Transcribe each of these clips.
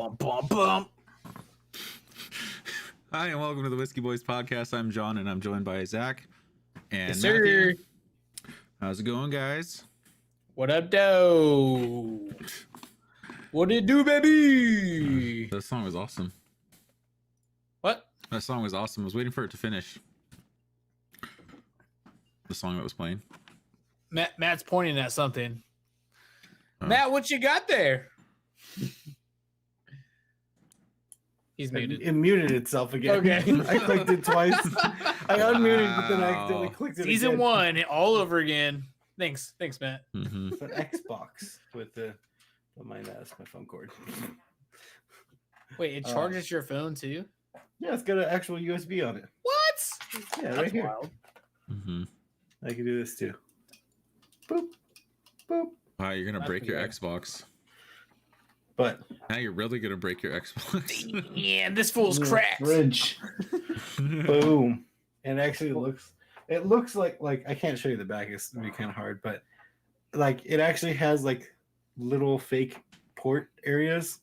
Bum, bum, bum. Hi, and welcome to the Whiskey Boys podcast. I'm John, and I'm joined by Zach and Yes, Matthew. sir. How's it going, guys? What up, doe? What it do, baby? That song was awesome. What? That song was awesome. I was waiting for it to finish. The song that was playing. Matt's pointing at something. Oh. Matt, what you got there? He's muted. It muted itself again. Okay. I clicked it twice. I unmuted, but then I accidentally clicked it Season again. 1, all over again. Thanks, Matt. Mm-hmm. It's an Xbox with the... Don't mind that. That's my phone cord. Wait, it charges your phone too? Yeah, it's got an actual USB on it. What? Yeah, That's right here. wild. Mm-hmm. I can do this too. Boop. Boop. Wow, you're gonna That's break your pretty Xbox. But... Now you're really gonna break your Xbox. Yeah, this fool's cracked. Fridge. Boom. And actually it looks like I can't show you the back, it's gonna be kind of hard, but like it actually has like little fake port areas.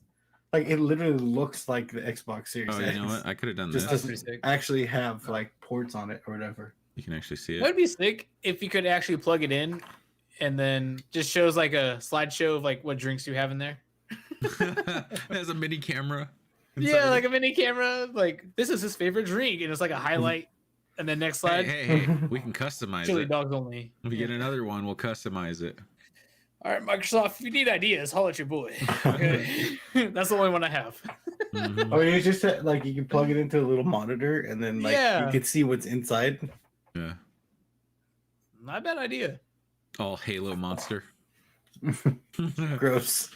Like it literally looks like the Xbox Series Oh, X. you know what? I could have done Just this. pretty doesn't sick. actually have like ports on it or whatever. You can actually see That would it. be sick if you could actually plug it in and then just shows like a slideshow of like what drinks you have in there. It has a mini camera. Yeah, like a mini camera. Like, this is his favorite drink. And it's like a highlight. And then next slide, Hey, we can customize chili it. dogs only. If we get another one, we'll customize it. All right, Microsoft, if you need ideas, holler at your boy. Okay? That's the only one I have. Mhm. Oh, you just like you can plug it into a little monitor and then like Yeah. you can see what's inside. Yeah. Not a bad idea. All Halo monster. Gross.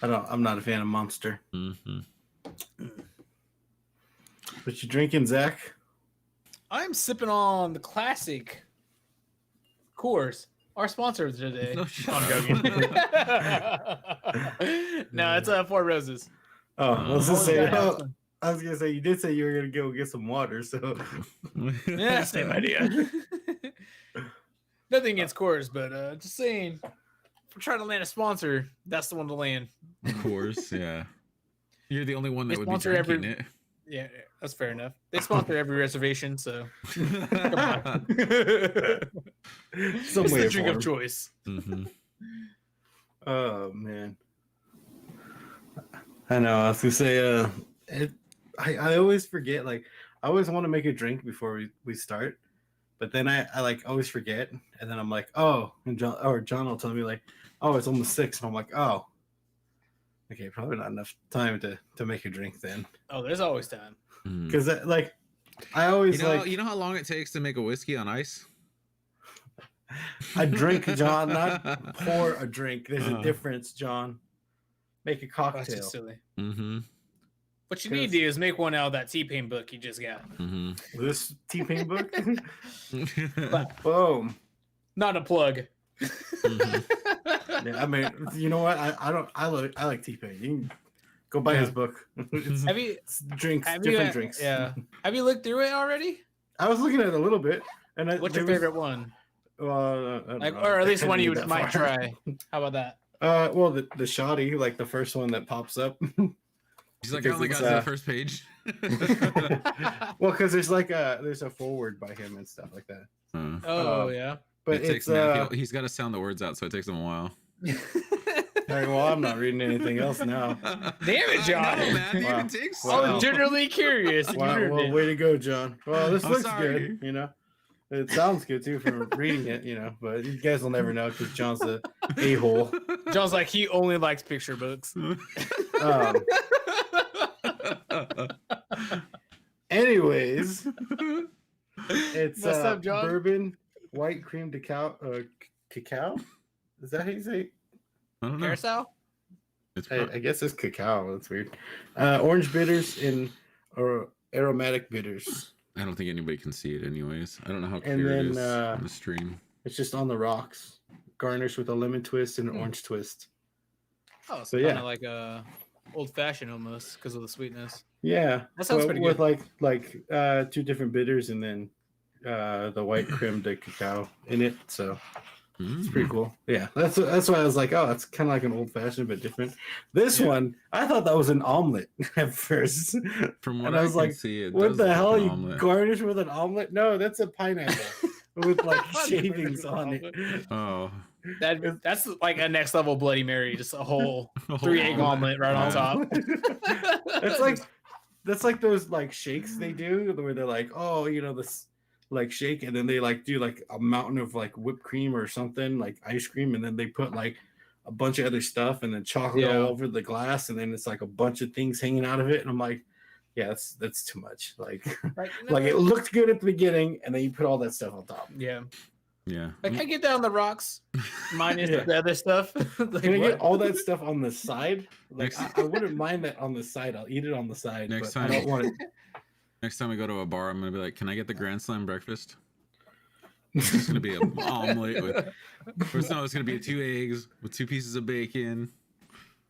I'm not a fan of Monster. Mm-hmm. What you drinking, Zach? I'm sipping on the classic Coors, our sponsor today. No shit. I'm joking. No, it's Four Roses. Oh, I was gonna say, Yeah, I was gonna say you did say you were gonna go get some water, so yeah, same idea. Nothing against Coors, but just saying, if we're trying to land a sponsor, that's the one to land. Of course, yeah. You're the only one that They would be sponsor drinking Yeah, that's fair enough. They sponsor every reservation, so it. some it's way the of drink of form. choice. Mm-hmm. Oh man, I know. I was gonna say, I always forget. Like, I always want to make a drink before we start, but then I like always forget, and then I'm like, oh, and John will tell me like, oh, it's almost 6, and I'm like, oh, okay, probably not enough time to make a drink then, Oh, there's always time. Mm. because like I always You know how long it takes to make a whiskey on ice? I drink, John, not pour a drink. There's a Uh. difference, John. Make a That's cocktail. just silly. Mm-hmm. What you need to do is make one out of that T-Pain book you just got. Mm-hmm. This T-Pain book. But Boom. not a plug. Yeah, I mean, you know what? I like T-Pain. You can go buy his book. It's Have you? drinks, Have different you? drinks. Yeah. Have you looked through it already? I was looking at it a little bit, and What's your favorite one? Like, or at least one you might try. How about that? Well, the shoddy, like the first one that pops up. He's like, I only got to the first page. Well, because there's a forward by him and stuff like that. Oh yeah. But it it's takes he's got to sound the words out, so it takes him a while. all right, well, I'm not reading anything else now. Damn it, John. No, man, Wow. it takes Wow. I was generally curious. and you Wow, ruined well, it. way to go, John. Well, this I'm looks sorry. good, you know. It sounds good too from reading it, you know. But you guys will never know because John's a hole. John's like he only likes picture books. Anyways, it's What's up, John? bourbon, white cream cacao. Is that how you say it? I don't know. Carousel? It's I guess it's cacao. That's weird. Orange bitters and aromatic bitters. I don't think anybody can see it anyways. I don't know how And clear it then, is on the stream. It's just on the rocks, garnished with a lemon twist and an orange twist. Oh, So, so kind yeah. of like a old fashioned almost because of the sweetness. Yeah, That sounds pretty with good. like 2 different bitters and then the white creme de cacao in it. So It's pretty cool. Yeah, that's why I was like, oh, it's kind of like an old fashioned but different. This one, I thought that was an omelet at first, From what and I was like, see, it what does the look hell? like an You omelet. garnish with an omelet? No, that's a pineapple with like shavings With an on it. omelet. Oh, That's like a next level Bloody Mary, just a whole a whole 3-egg omelet right on Yeah. top. That's like those like shakes they do where they're like, oh, this like shake, and then they like do like a mountain of like whipped cream or something like ice cream, and then they put like a bunch of other stuff and then chocolate Yeah. all over the glass, and then it's like a bunch of things hanging out of it, and I'm like, yeah, that's too much. Like, Right, like it looked good at the beginning, and then you put all that stuff on top. yeah. yeah. Like I get down the rocks, minus Yeah. the other stuff. Like, Can I what? get all that stuff on the side? Like, Next- I wouldn't mind that on the side. I'll eat it on the side. Next but I time- don't want it. Next time we go to a bar, I'm gonna be like, "Can I get the Grand Slam breakfast?" It's just gonna be an omelet with. First, no, it's gonna be 2 eggs with 2 pieces of bacon,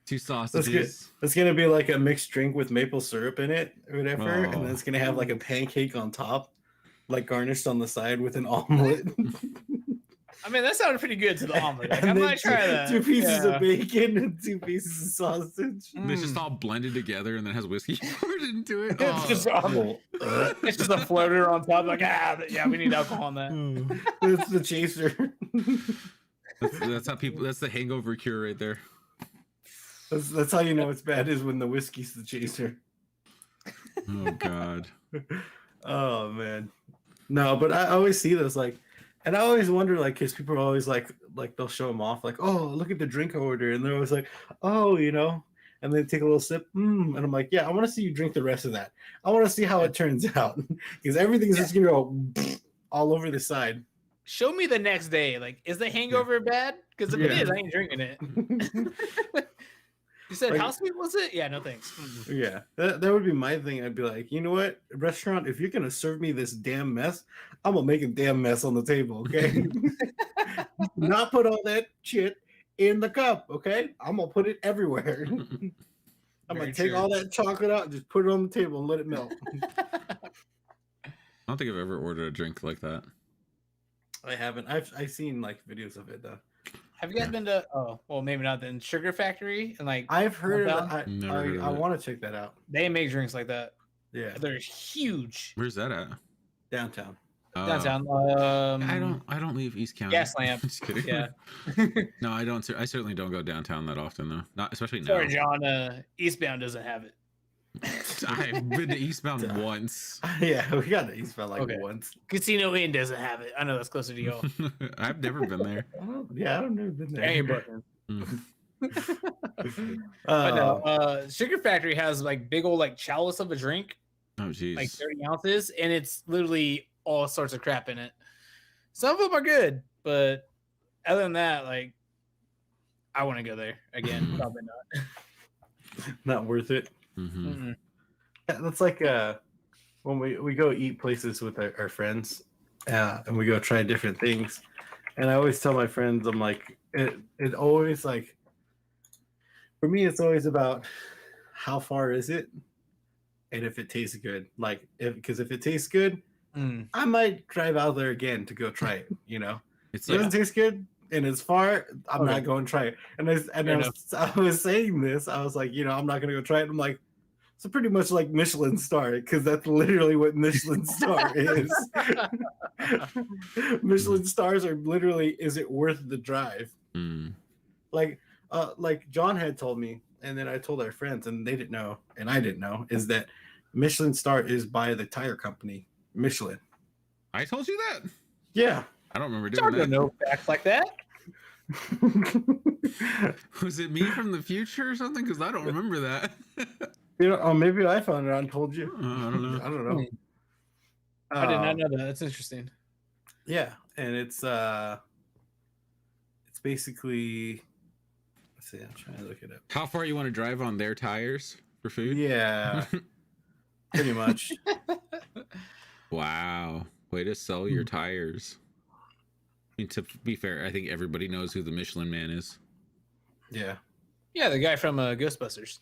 2 sausages. It's gonna be like a mixed drink with maple syrup in it, or whatever, and Oh. then it's gonna have like a pancake on top, like garnished on the side with an omelet. I mean, that sounded pretty good to the omelet. Like, And I then might try that. 2 pieces Yeah. of bacon and 2 pieces of sausage. It's just all blended together and then has whiskey poured into it. It's Oh. just it's just a floater on top. Like, yeah, we need alcohol on that. It's the chaser. That's how people. That's the hangover cure right there. That's how you know it's bad, is when the whiskey's the chaser. Oh God. Oh man, no, but I always see this like, and I always wonder like, because people are always like they'll show them off like, oh, look at the drink order, and they're always like, oh, and they take a little sip, and I'm like, yeah, I want to see you drink the rest of that. I want to see how it turns out, because everything's just gonna go all over the side. Show me the next day. Like, is the hangover bad? Because if it Yeah. is, I ain't drinking it. You said, Like- how sweet was it? Yeah, no thanks. Yeah, that would be my thing. I'd be like, you know what, restaurant, if you're gonna serve me this damn mess, I'm gonna make a damn mess on the table, okay? Not put all that shit in the cup, okay? I'm gonna put it everywhere. I'm Very gonna take true. all that chocolate out and just put it on the table and let it melt. I don't think I've ever ordered a drink like that. I haven't. I've seen like videos of it though. Have you guys been to? Oh, well, maybe not. Then Sugar Factory and like I've heard of Hometown? it. Never heard of I it. want to check that out. they make drinks like that. Yeah, They're huge Where's that at? downtown. downtown. I don't leave East County. Gas lamp. Just kidding. Yeah. No, I don't. I certainly don't go downtown that often though. Not especially now. Sorry, John. Eastbound doesn't have it. I've been to Eastbound once. Yeah, we got to Eastbound like Okay. once. Casino Inn doesn't have it. I know that's closer to y'all. I've never been there. I don't know. Been There ain't there. Brooklyn. Mm. But no, Sugar Factory has like big old like chalice of a drink, Oh jeez. like 30 ounces, and it's literally all sorts of crap in it. Some of them are good, but other than that, like I want to go there again. Mhm. Probably not. Not worth it. Mm-hmm. Mm-mm. Yeah, that's like when we go eat places with our friends, and we go try different things. And I always tell my friends, I'm like, it always like, for me, it's always about how far is it, and if it tastes good. Like, because if it tastes good, Mm. I might drive out there again to go try it. It's If it like doesn't taste good and it's far, I'm Okay. not going to try it. And I was saying this, I was like, I'm not going to go try it. I'm like, so pretty much like Michelin star, because that's literally what Michelin star is. Michelin stars are literally, is it worth the drive? mm, Like John had told me, and then I told our friends, and they didn't know, and I didn't know, is that Michelin star is by the tire company Michelin. I told you that. Yeah. I don't remember John doing don't that. know facts like that. Was it me from the future or something? Because I don't remember that. Maybe I found it out and told you. I don't know. I don't know. I did not know that. That's interesting. Yeah, and it's basically, let's see, I'm trying to look it up. How far you want to drive on their tires for food? Yeah, pretty much. Wow. Way to sell your tires. I mean, to be fair, I think everybody knows who the Michelin Man is. Yeah. Yeah, the guy from Ghostbusters.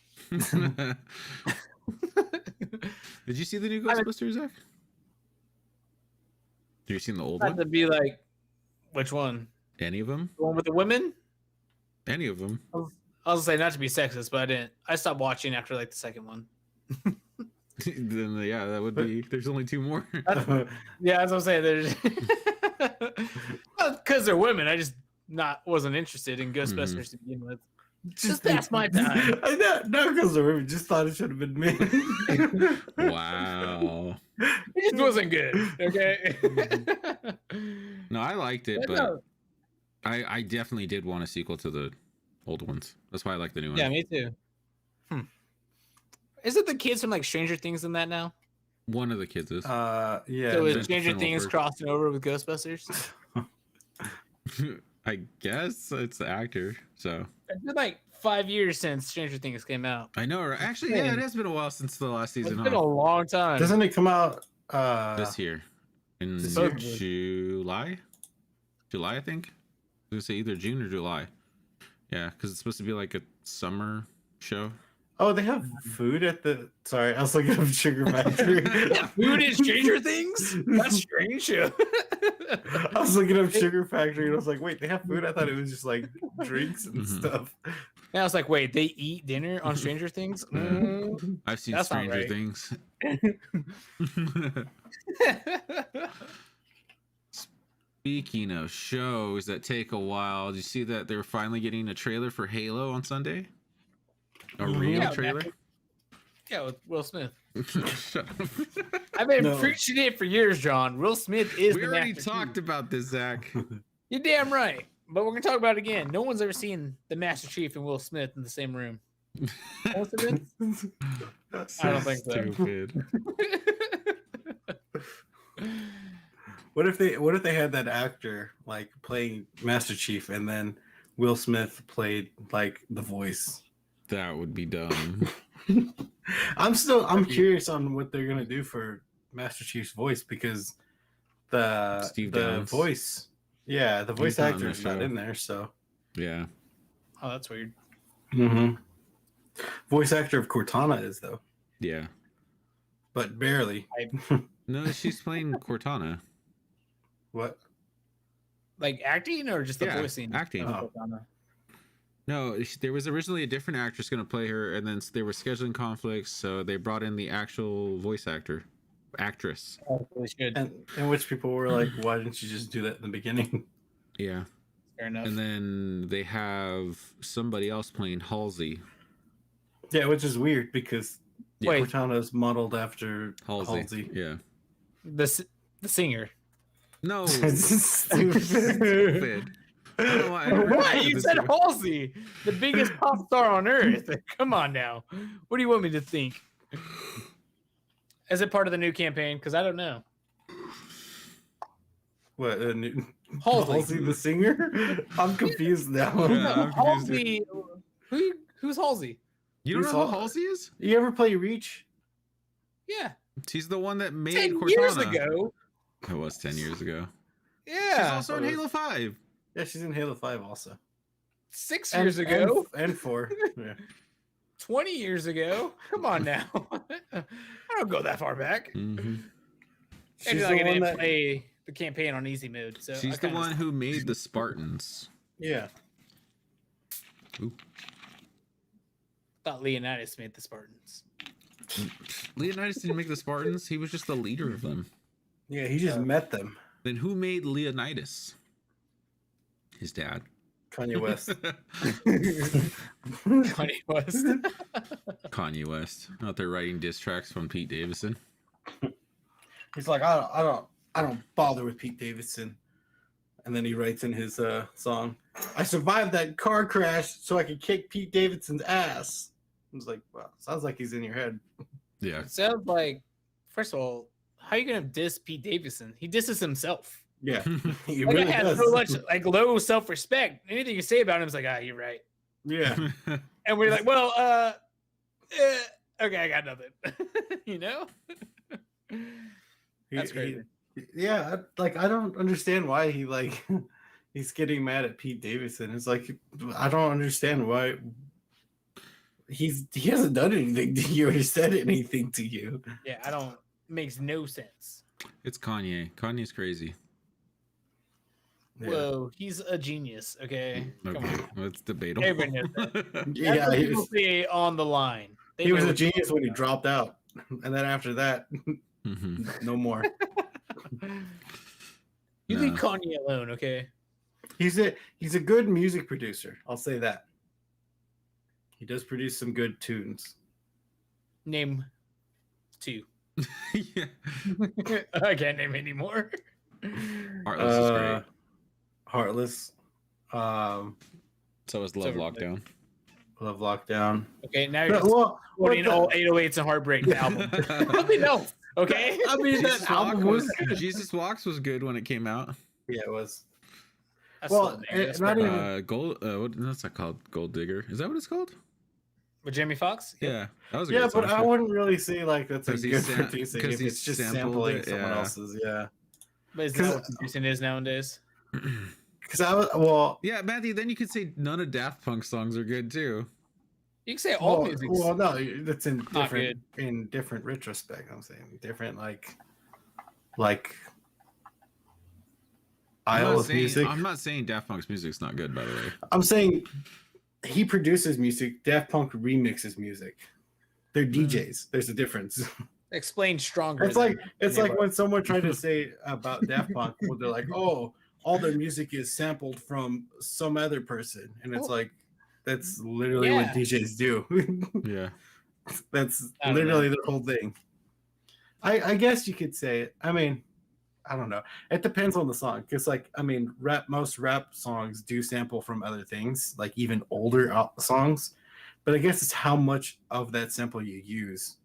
Did you see the new Ghostbusters, Zach? Have you seen the old Had one? to be like, which one? Any of them? The one with the women? Any of them? I was gonna say not to be sexist, but I didn't. I stopped watching after like the second one. Then yeah, that would be. There's only 2 more. Yeah, as I'm saying, there's because they're women. I just wasn't interested in Ghostbusters to begin with. Just that's my time. I know, not because of women. Just thought it should have been men. Wow. It just wasn't good. Okay. No, I liked it, but No. I definitely did want a sequel to the old ones. That's why I like the new one. Yeah, me too. Is it the kids from like Stranger Things in that now? One of the kids is. Yeah. So is Vincent Stranger Things Wolford. crossing over with Ghostbusters? I guess it's the actor. So It's been like 5 years since Stranger Things came out. I know. Actually, yeah, it has been a while since the last It's season. been a long time. Doesn't it come out This year in This year? July, I think. I was gonna say either June or July. Yeah, because it's supposed to be like a summer show. Oh, they have food at the. Sorry, I was looking up Sugar Factory. Yeah, food in Stranger Things? That's strange. I was looking up Sugar Factory and I was like, wait, they have food? I thought it was just like drinks and Mhm. stuff. And I was like, wait, they eat dinner on Stranger Things? Mm. I've seen That's not Stranger right. Things. Speaking of shows that take a while, did you see that they're finally getting a trailer for Halo on Sunday? A real Yeah, trailer? Yeah, with Will Smith. Shut up. I've been No. preaching it for years, John. Will Smith is We the already Master talked Chief. about this, Zach. You're damn right. But we're gonna talk about it again. No one's ever seen the Master Chief and Will Smith in the same room. What's it been? I don't think so. Stupid. What if they had that actor like playing Master Chief and then Will Smith played like the voice? That would be dumb. I'm curious on what they're gonna do for Master Chief's voice because the Steve the Downs. voice the voice He's not in actor the is not show. in there, so Yeah. Oh, that's weird. voice actor of Cortana is though, Yeah. but barely. No, she's playing Cortana. What? Like acting or just the Yeah, voicing? acting. Oh. No, there was originally a different actress going to play her, and then there were scheduling conflicts, so they brought in the actual voice actress. Oh, really should. And which people were like, why didn't you just do that in the beginning? Yeah. Fair enough. And then they have somebody else playing Halsey. Yeah, which is weird because Yeah. Wait. Cortana is modeled after Halsey. Halsey. Yeah. The singer. No. Stupid. Stupid. I don't know why I never What? heard You this said before. Halsey, the biggest pop star on earth. Come on now. What do you want me to think? Is it part of the new campaign? Because I don't know. What? Halsey. Halsey the singer? I'm confused now. Yeah. I'm confused, Halsey. Who's Halsey? You don't Who's know who Hal- Halsey is? You ever play Reach? Yeah. She's the one that made 10 Cortana. years ago. It was 10 years ago. Yeah. She's also in Halo 5. Yeah, she's in Halo 5 also. 6 years ago. And 4. Yeah. 20 years ago. Come on now. I don't go that far back. Mhm. She's Maybe the like I one didn't that. play the campaign on easy mode. So She's I the kinda- one who made the Spartans. Yeah. thought Leonidas made the Spartans. Leonidas didn't make the Spartans. He was just the leader of them. Yeah, he just met them. Then who made Leonidas? His dad. Kanye West. Kanye West. Kanye West. Out there writing diss tracks from Pete Davidson. He's like, I don't bother with Pete Davidson. And then he writes in his song, I survived that car crash so I could kick Pete Davidson's ass. I was like, wow, sounds like he's in your head. Yeah. It sounds like, first of all, how are you gonna diss Pete Davidson? He disses himself. Yeah, he Like, really I have does. so much like low self-respect. Anything you say about him is like, you're right. Yeah, And we're like, well, okay, I got nothing. You know? That's crazy. Yeah, like I don't understand why he like he's getting mad at Pete Davidson. It's like I don't understand why he hasn't done anything to you or he said anything to you. Yeah, I don't. Makes no sense. It's Kanye. Kanye's crazy. Yeah. Whoa, he's a genius. Okay, come Okay, on. well, it's debatable. Everybody knows that. That's Yeah, what he people was, say on the line. They he was know a what- genius when he dropped out, and then after that, Mhm. no more. You leave No. Kanye alone, okay? He's a good music producer. I'll say that. He does produce some good tunes. Name 2. Yeah. I can't name any more. Heartless is great. Heartless. So is Love so- Lockdown. Love Lockdown. Okay, now you're But, just well, quoting what the- all 808s and Heartbreak the album. Nothing else, okay? I mean, Jesus that album Walks was. Jesus Walks was good when it came out. Yeah, it was. That's Well, still a name. That's not right. even- Gold. What's that called? Gold Digger. Is that what it's called? With Jamie Foxx? Yeah, that was a Yeah, good but song. I wouldn't really say like that's a 'Cause he good sam- producing 'cause if he it's just sampled sampling it, someone yeah. else's. Yeah. But is 'Cause- that what producing is nowadays? Because I was well. Yeah, Matthew. Then you could say none of Daft Punk songs are good too. You can say all Well, music's well, no, that's in not different retrospect. I'm saying different like Isle of Music. I'm not saying Daft Punk's music's not good, by the way. I'm saying he produces music. Daft Punk remixes music. They're DJs. There's a difference. explained stronger. It's than like were. when someone tried to say about Daft Punk, well, they're like, "Oh, all their music is sampled from some other person," and it's Well, like, that's literally yeah. what DJs do. Yeah. That's I don't literally the whole thing. I guess you could say it. I mean, I don't know. It depends on the song, because most rap songs do sample from other things, like even older songs. But I guess it's how much of that sample you use,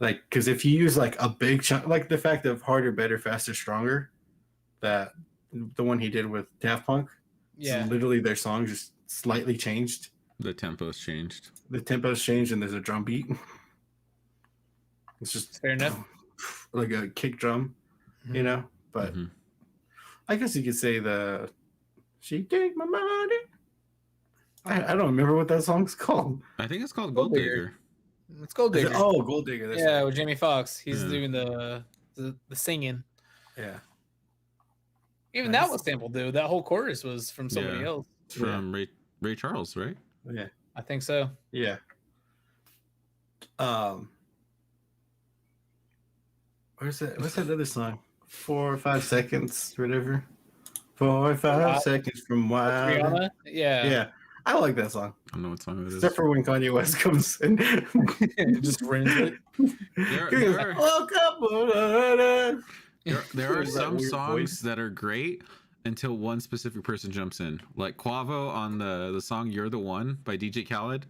like, because if you use like a big chunk, like the fact of Harder, Better, Faster, Stronger, that the one he did with Daft Punk, Yeah. it's literally their song just slightly changed. The tempo's changed. The tempo's changed and there's a drum beat. It's just Fair enough. like a kick drum, But Mhm. I guess you could say she take my money. I don't remember what that song's called. I think it's called Gold Gold Digger. Digger. Let's go, Digger. Oh, Gold Digger. That's yeah, right. with Jamie Foxx. He's Yeah. doing the singing. Yeah. Even Nice. that was sampled, though. That whole chorus was from somebody Yeah. else. From Ray Charles, right? Yeah. I think so. Yeah. What's that other song? 4 or 5 seconds, whatever. 4 or 5 seconds from Wild. Rihanna? Yeah. Yeah. I like that song. I don't know what song it is. Except for when Kanye West comes in. Just ruins it. There are- Woke up, There are That some weird songs voice. that are great until one specific person jumps in. Like Quavo on the song "You're the One" by DJ Khaled,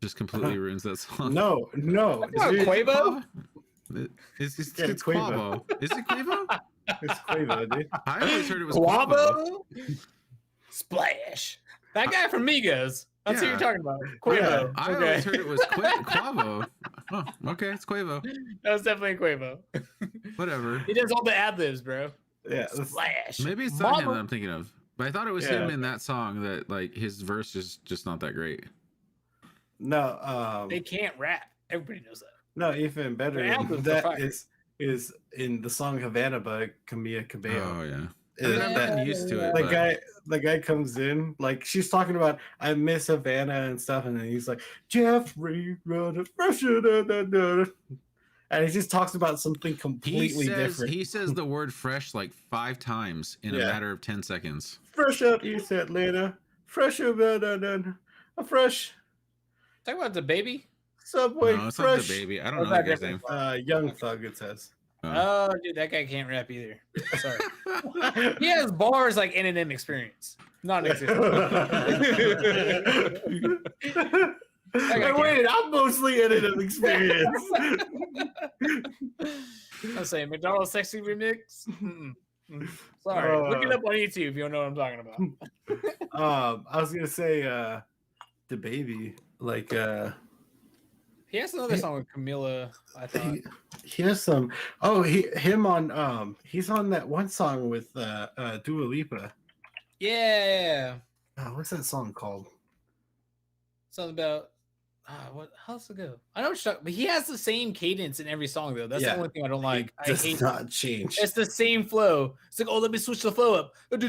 just completely ruins that song. No. Not Dude, Quavo? It's Yeah, it's Quavo. Quavo. Is it Quavo? It's Quavo, dude. I always heard it was Quavo. Quavo? Splash. That guy from Migos. That's who Yeah. you're talking about. Quavo. I Okay. always heard it was Quavo. Oh, okay, it's Quavo. That was definitely Quavo. Whatever. He does all the ad libs, bro. Yeah. that's- Splash. Maybe it's not him Mama. that I'm thinking of. But I thought it was Yeah. him in that song that like his verse is just not that great. No, They can't rap. Everybody knows that. no, even better The than albums are that fire. is in the song Havana by Camila Cabello. Oh yeah. Is I've that- gotten used to it. the but- guy comes in, like she's talking about I miss Havana and stuff, and then he's like Jeffrey Rudder, and he just talks about something completely different. He says the word fresh like 5 times in a Yeah. matter of 10 seconds. Fresh out East Atlanta, fresh out a fresh Talk about the baby. Subway, No, it's not fresh. the baby. I don't What's know that that guy's name. difference? Young Thug, it says. Oh, dude, that guy can't rap either. Sorry. He has bars like N&M experience. Non-existent. Hey, wait, I'm mostly in an experience. I'm saying McDonald's Sexy Remix. Sorry. Look it up on YouTube if you don't know what I'm talking about. I was gonna say the baby, like He has another song with Camila, I thought. he has some him on he's on that one song with Dua Lipa. Yeah. What's that song called? Something about What? How's it go? I know what you're talking, but he has the same cadence in every song though. That's the Yeah. only thing I don't like. I Does hate. not change. It's the same flow. It's like, oh, let me switch the flow up. Yeah.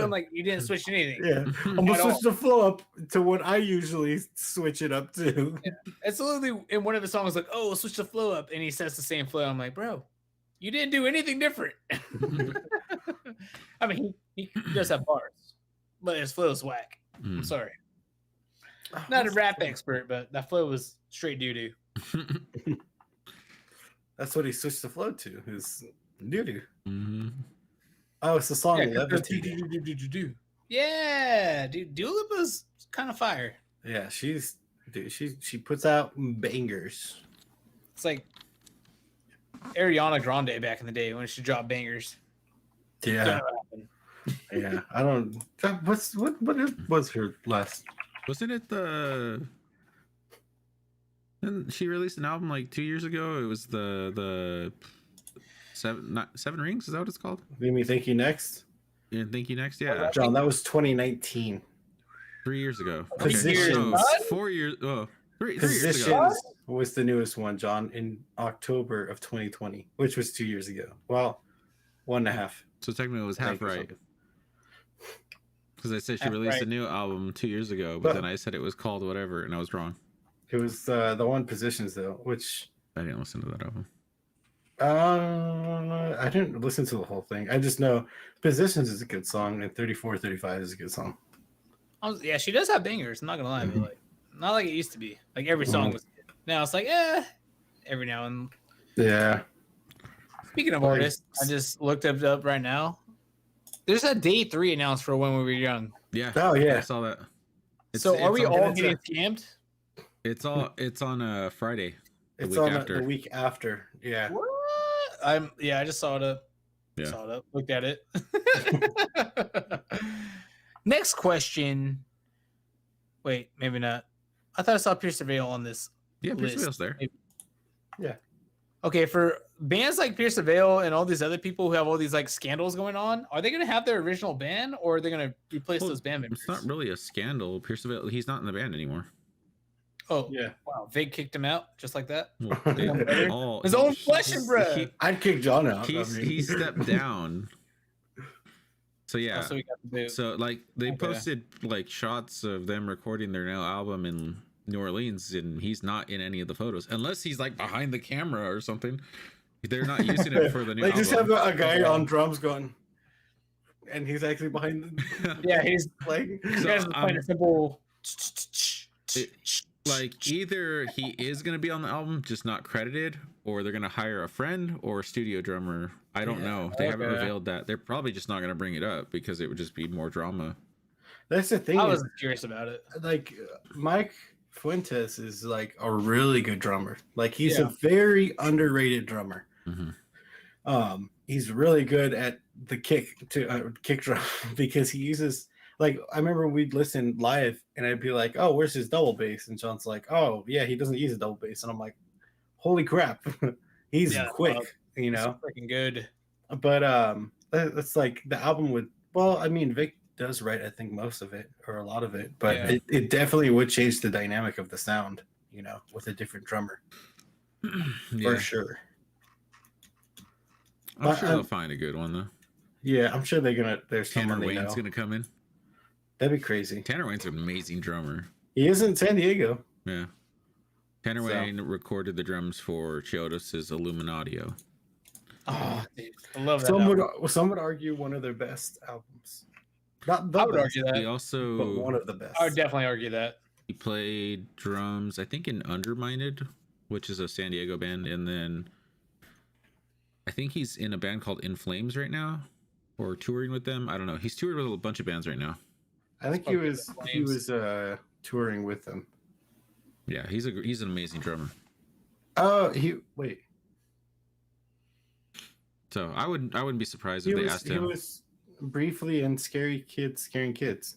I'm like, you didn't switch anything. Yeah, I'm gonna At all. switch the flow up to what I usually switch it up to. Yeah. It's literally in one of the songs like, oh, switch the flow up, and he says the same flow. I'm like, bro, you didn't do anything different. I mean, he does have bars, but his flow is whack. I'm sorry. Not a rap expert, but that flow was straight doo doo. That's what he switched the flow to. Is doo doo. Mm-hmm. Oh, it's the song Yeah, Levitating. yeah, dude, Dua Lipa's kind of fire. Yeah, she puts out bangers. It's like Ariana Grande back in the day when she dropped bangers. Yeah, Don't know what happened. yeah. I don't. What's her last? Wasn't it the? Didn't she released an album like 2 years ago? It was the seven rings. Is that what it's called? Leave me thinking next. Yeah, Thank You Next. Yeah, John, that was 2019. 3 years ago. Positions. No, 4 years. Oh, three years ago. Positions was the newest one, John, in October of 2020, which was 2 years ago. Well, 1.5. So technically, it was half right. Because I said she Half released right. a new album 2 years ago, but then I said it was called whatever, and I was wrong. It was the one Positions though, which I didn't listen to that album. I didn't listen to the whole thing. I just know Positions is a good song, and 3435 is a good song. Yeah, she does have bangers. I'm not gonna lie, but like, not like it used to be. Like every song was good. Now it's like, every now and. Yeah. Speaking of artists, I just looked it up right now. There's a day 3 announced for When We Were Young. Yeah. Oh yeah. I saw that. So are we on- all it's getting scammed? It's on Friday. It's week on after. the week after. Yeah. What? I just saw it up. Yeah. Saw it up. Looked at it. Next question. Wait, maybe not. I thought I saw Pierce the Veil on this. Yeah, Pierce list. Veil's there. Yeah. Okay, for bands like Pierce the Veil and all these other people who have all these like scandals going on, are they going to have their original band or are they going to replace Well, those band members? It's not really a scandal. Pierce Veil, he's not in the band anymore. Oh, Yeah. wow. Vig kicked him out just like that. Well, Yeah. His own flesh and blood. I'd kick John out. He stepped down. So yeah. So we got the boot. So like they Okay. posted like shots of them recording their new album in New Orleans, and he's not in any of the photos unless he's like behind the camera or something. They're not using it for the new They album. just have a guy on drums going, and he's actually behind the Yeah, he's playing. you guys are playing a simple. Like either he is going to be on the album, just not credited, or they're going to hire a friend or a studio drummer. I don't know. They haven't okay. revealed that. They're probably just not going to bring it up because it would just be more drama. That's the thing. I is, was curious about it. like Mike Fuentes is like a really good drummer. Like he's Yeah. a very underrated drummer. Mhm. He's really good at the kick drum because he uses, like, I remember we'd listen live and I'd be like, oh, where's his double bass? And John's like, oh yeah, he doesn't use a double bass. And I'm like, holy crap, he's Yeah, quick, well, you know. Freaking good. But that's like the album would, well, I mean, Vic does write, I think, most of it or a lot of it, but Yeah. it definitely would change the dynamic of the sound, you know, with a different drummer Yeah. for sure. I'm sure they'll find a good one though. Yeah, I'm sure there's Tanner someone they Wayne's know. going to come in. That'd be crazy. Tanner Wayne's an amazing drummer. He is in San Diego. Yeah. Tanner So- Wayne recorded the drums for Chiodos' Illuminatio. Oh, dude, I love that. Some album. some would argue one of their best albums. Not the I would best, argue He that. but also one of the best. I would definitely argue that. he played drums, I think, in Undermined, which is a San Diego band, and then I think he's in a band called In Flames right now, or touring with them. I don't know. He's toured with a bunch of bands right now. I think he was touring with them. Yeah, he's an amazing drummer. Oh, wait. So I wouldn't be surprised He if they was asked he him. was briefly in Scaring Kids,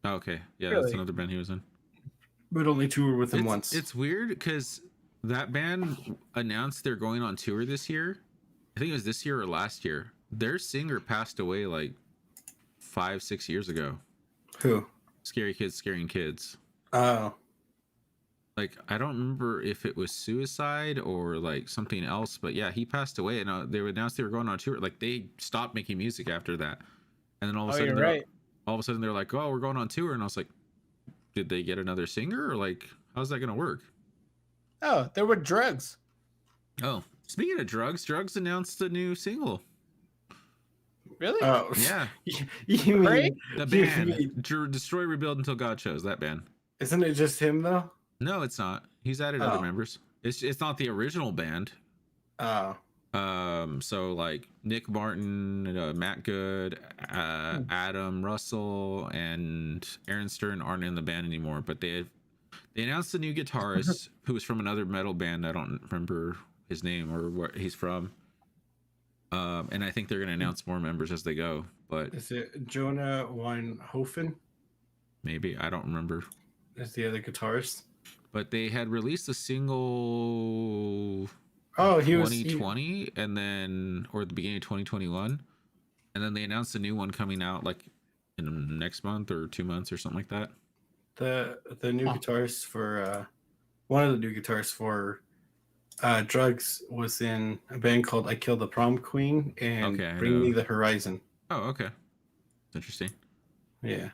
Oh, okay, yeah, Really? that's another band he was in. but only toured with them It's, once. it's weird because that band announced they're going on tour this year. I think it was this year or last year. Their singer passed away like 5-6 years ago. Who? Scary Kids, Scaring Kids. Oh, like I don't remember if it was suicide or like something else, but yeah, he passed away, and they announced they were going on tour. Like they stopped making music after that, and then Oh, you're right. all of a sudden they're like, oh, we're going on tour, and I was like, did they get another singer or like how's that gonna work? Oh, there were drugs. Oh, speaking of drugs, Drugs announced a new single. Really? Oh, Yeah, you mean the you band mean- Destroy Rebuild Until God Chose, that band. Isn't it just him though? No, it's not. He's added other Oh. members. It's not the original band. Oh, So like Nick Martin, Matt Good, Adam Russell, and Aaron Stern aren't in the band anymore, but they announced a new guitarist who was from another metal band. I don't remember his name or where he's from. And I think they're gonna announce more members as they go, but is it Jonah Weinhofen? maybe I don't remember. Is the other guitarist? But they had released a single Oh, he 2020 and then or the beginning of 2021, and then they announced a new one coming out like in the next month or 2 months or something like that. The new guitarist for one of the new guitarists for Drugs was in a band called I Killed the Prom Queen and Okay, I Bring Me know. the Horizon. Oh, okay, interesting. Yeah,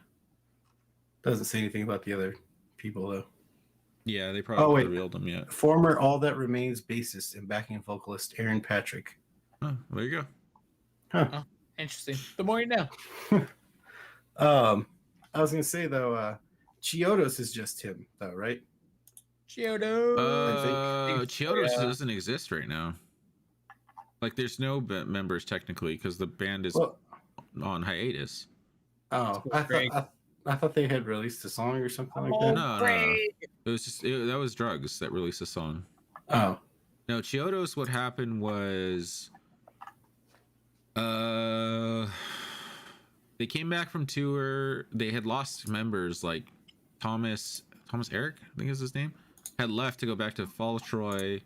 doesn't say anything about the other people though. Yeah, they probably Oh, wait. revealed them yet. Former All That Remains bassist and backing vocalist Aaron Patrick. Oh, there you go. Huh. Interesting. The more you know. I was gonna say though, Chiodos is just him though, right? Chiodo. Chiodos Yeah. doesn't exist right now. Like, there's no members technically because the band is Well, on hiatus. oh, I thought they had released a song or something like Oh, that. No, great. It was just that was Drugs that released a song. Oh, No, Chiodos, what happened was they came back from tour. They had lost members like Thomas Eric, I think is his name, had left to go back to Fall Troy.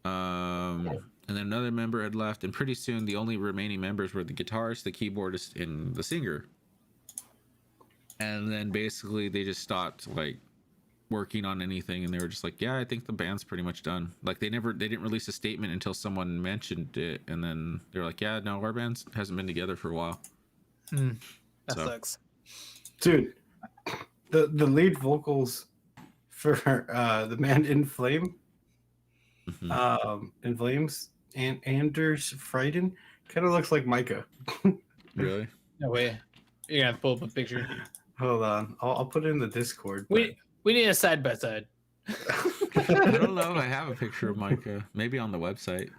And then another member had left, and pretty soon the only remaining members were the guitarist, the keyboardist, and the singer. And then basically they just stopped like working on anything, and they were just like, yeah, I think the band's pretty much done. Like they didn't release a statement until someone mentioned it, and then they were like, yeah, no, our band hasn't been together for a while. That So. sucks. dude, the lead vocals for the band In Flame, Mhm. In Flames, and Anders Frieden kind of looks like Micah. Really? No way. You're gonna have to pull up a picture. Hold on, I'll put it in the Discord. We need a side by side. I don't know if I have a picture of Micah. Maybe on the website.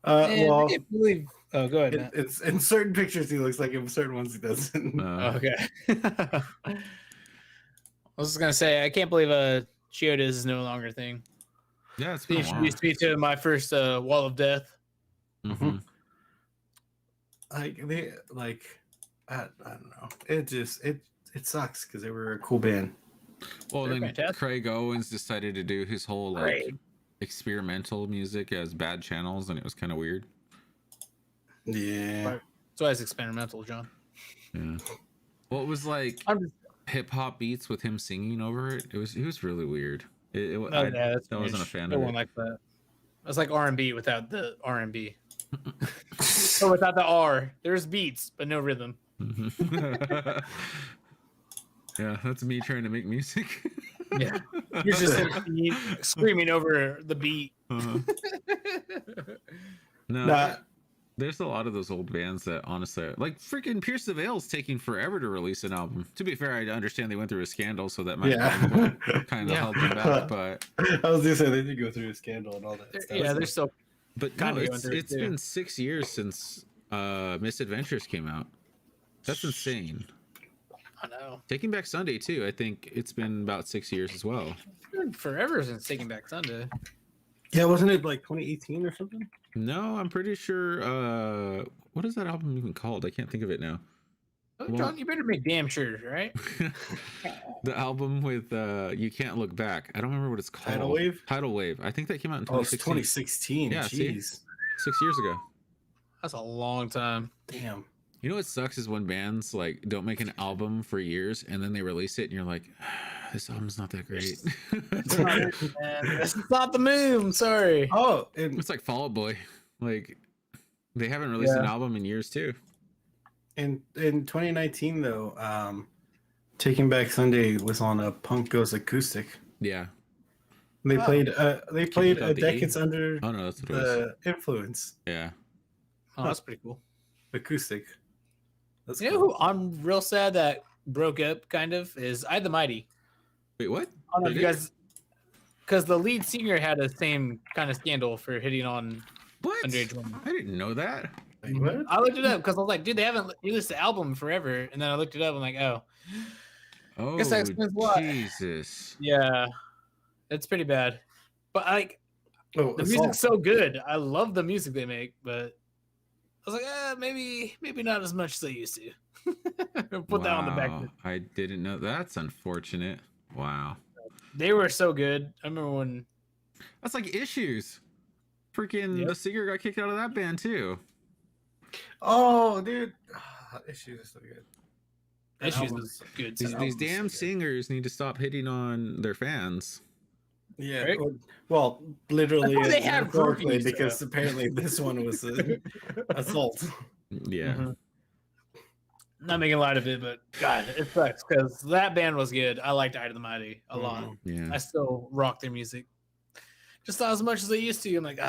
Well, I believe. Oh, go ahead. Matt. it's in certain pictures he looks like him, certain ones he doesn't. Okay. I was just gonna say I can't believe Chiodas is no longer a thing. Yeah, it's They been a while. introduced me to my first Wall of Death. Mhm. I don't know. It sucks because they were a cool band. Well, They're then fantastic. Craig Owens decided to do his whole like Craig. experimental music as Bad Channels, and it was kind of weird. Yeah. Right. So it's experimental, John. Yeah. Well, it was like I'm just, hip hop beats with him singing over it. It was really weird. I that's I wasn't a niche. fan No of one it. like that. It's like R&B without the R&B. Or without the R. There's beats, but no rhythm. Yeah, that's me trying to make music. Yeah. You're just screaming over the beat. Uh-huh. No, Nah, there's a lot of those old bands that honestly, like freaking Pierce the Veil's taking forever to release an album. To be fair, I understand they went through a scandal, so that might yeah. kind of Yeah. held them back. But I was gonna say they did go through a scandal and all that stuff. Yeah, they're still no, Kinda going through it it's too. been 6 years since Misadventures came out. That's insane. I know. Taking Back Sunday too. I think it's been about 6 years as well. It's been forever since Taking Back Sunday. Yeah, wasn't it like 2018 or something? No, I'm pretty sure. What is that album even called? I can't think of it now. Oh, Well- John, you better make damn sure, right? The album with You Can't Look Back. I don't remember what it's called. Tidal Wave? Tidal Wave. I think that came out in Oh, it's 2016. 2016. Yeah, see? Jeez. 6 years ago. That's a long time. Damn. You know what sucks is when bands like don't make an album for years and then they release it and you're like, this album's not that great. It's not it, man. It's not the move. Sorry. Oh, and It's like Fall Out Boy. Like they haven't released an album in years too. in 2019 though, Taking Back Sunday was on a Punk Goes Acoustic. Yeah. They played without A the Decades E? Under Oh no, that's what it was. the Influence Yeah. Oh, that's pretty cool. acoustic. That's You know who I'm real sad that broke up, kind of, is I the Mighty. Wait, what? I don't know They if you did? guys, because the lead singer had the same kind of scandal for hitting on What? underage women. I didn't know that. Like, what? I looked it up because I was like, dude, they haven't released the album forever. And then I looked it up. I'm like, oh, Oh, Guess that explains why. Jesus. yeah, it's pretty bad. But like, Oh, the Assault. music's so good. I love the music they make, but I was like, maybe not as much as they used to. Put that on the back. Wow, I didn't know. That's unfortunate. Wow. They were so good. I remember when. That's like Issues. Freaking Yep. the singer got kicked out of that band too. Oh, dude, Issues is so good. That Issues album- was good. These, too. these album's damn so good. singers need to stop hitting on their fans. Yeah, Right? well, literally, That's why they and have metaphorically, groupies, because apparently this one was an assault. Yeah. Mhm. Not making light of it, but God, it sucks because that band was good. I liked Eye of the Mighty a lot. Mhm. Yeah. I still rock their music, just not as much as they used to. I'm like,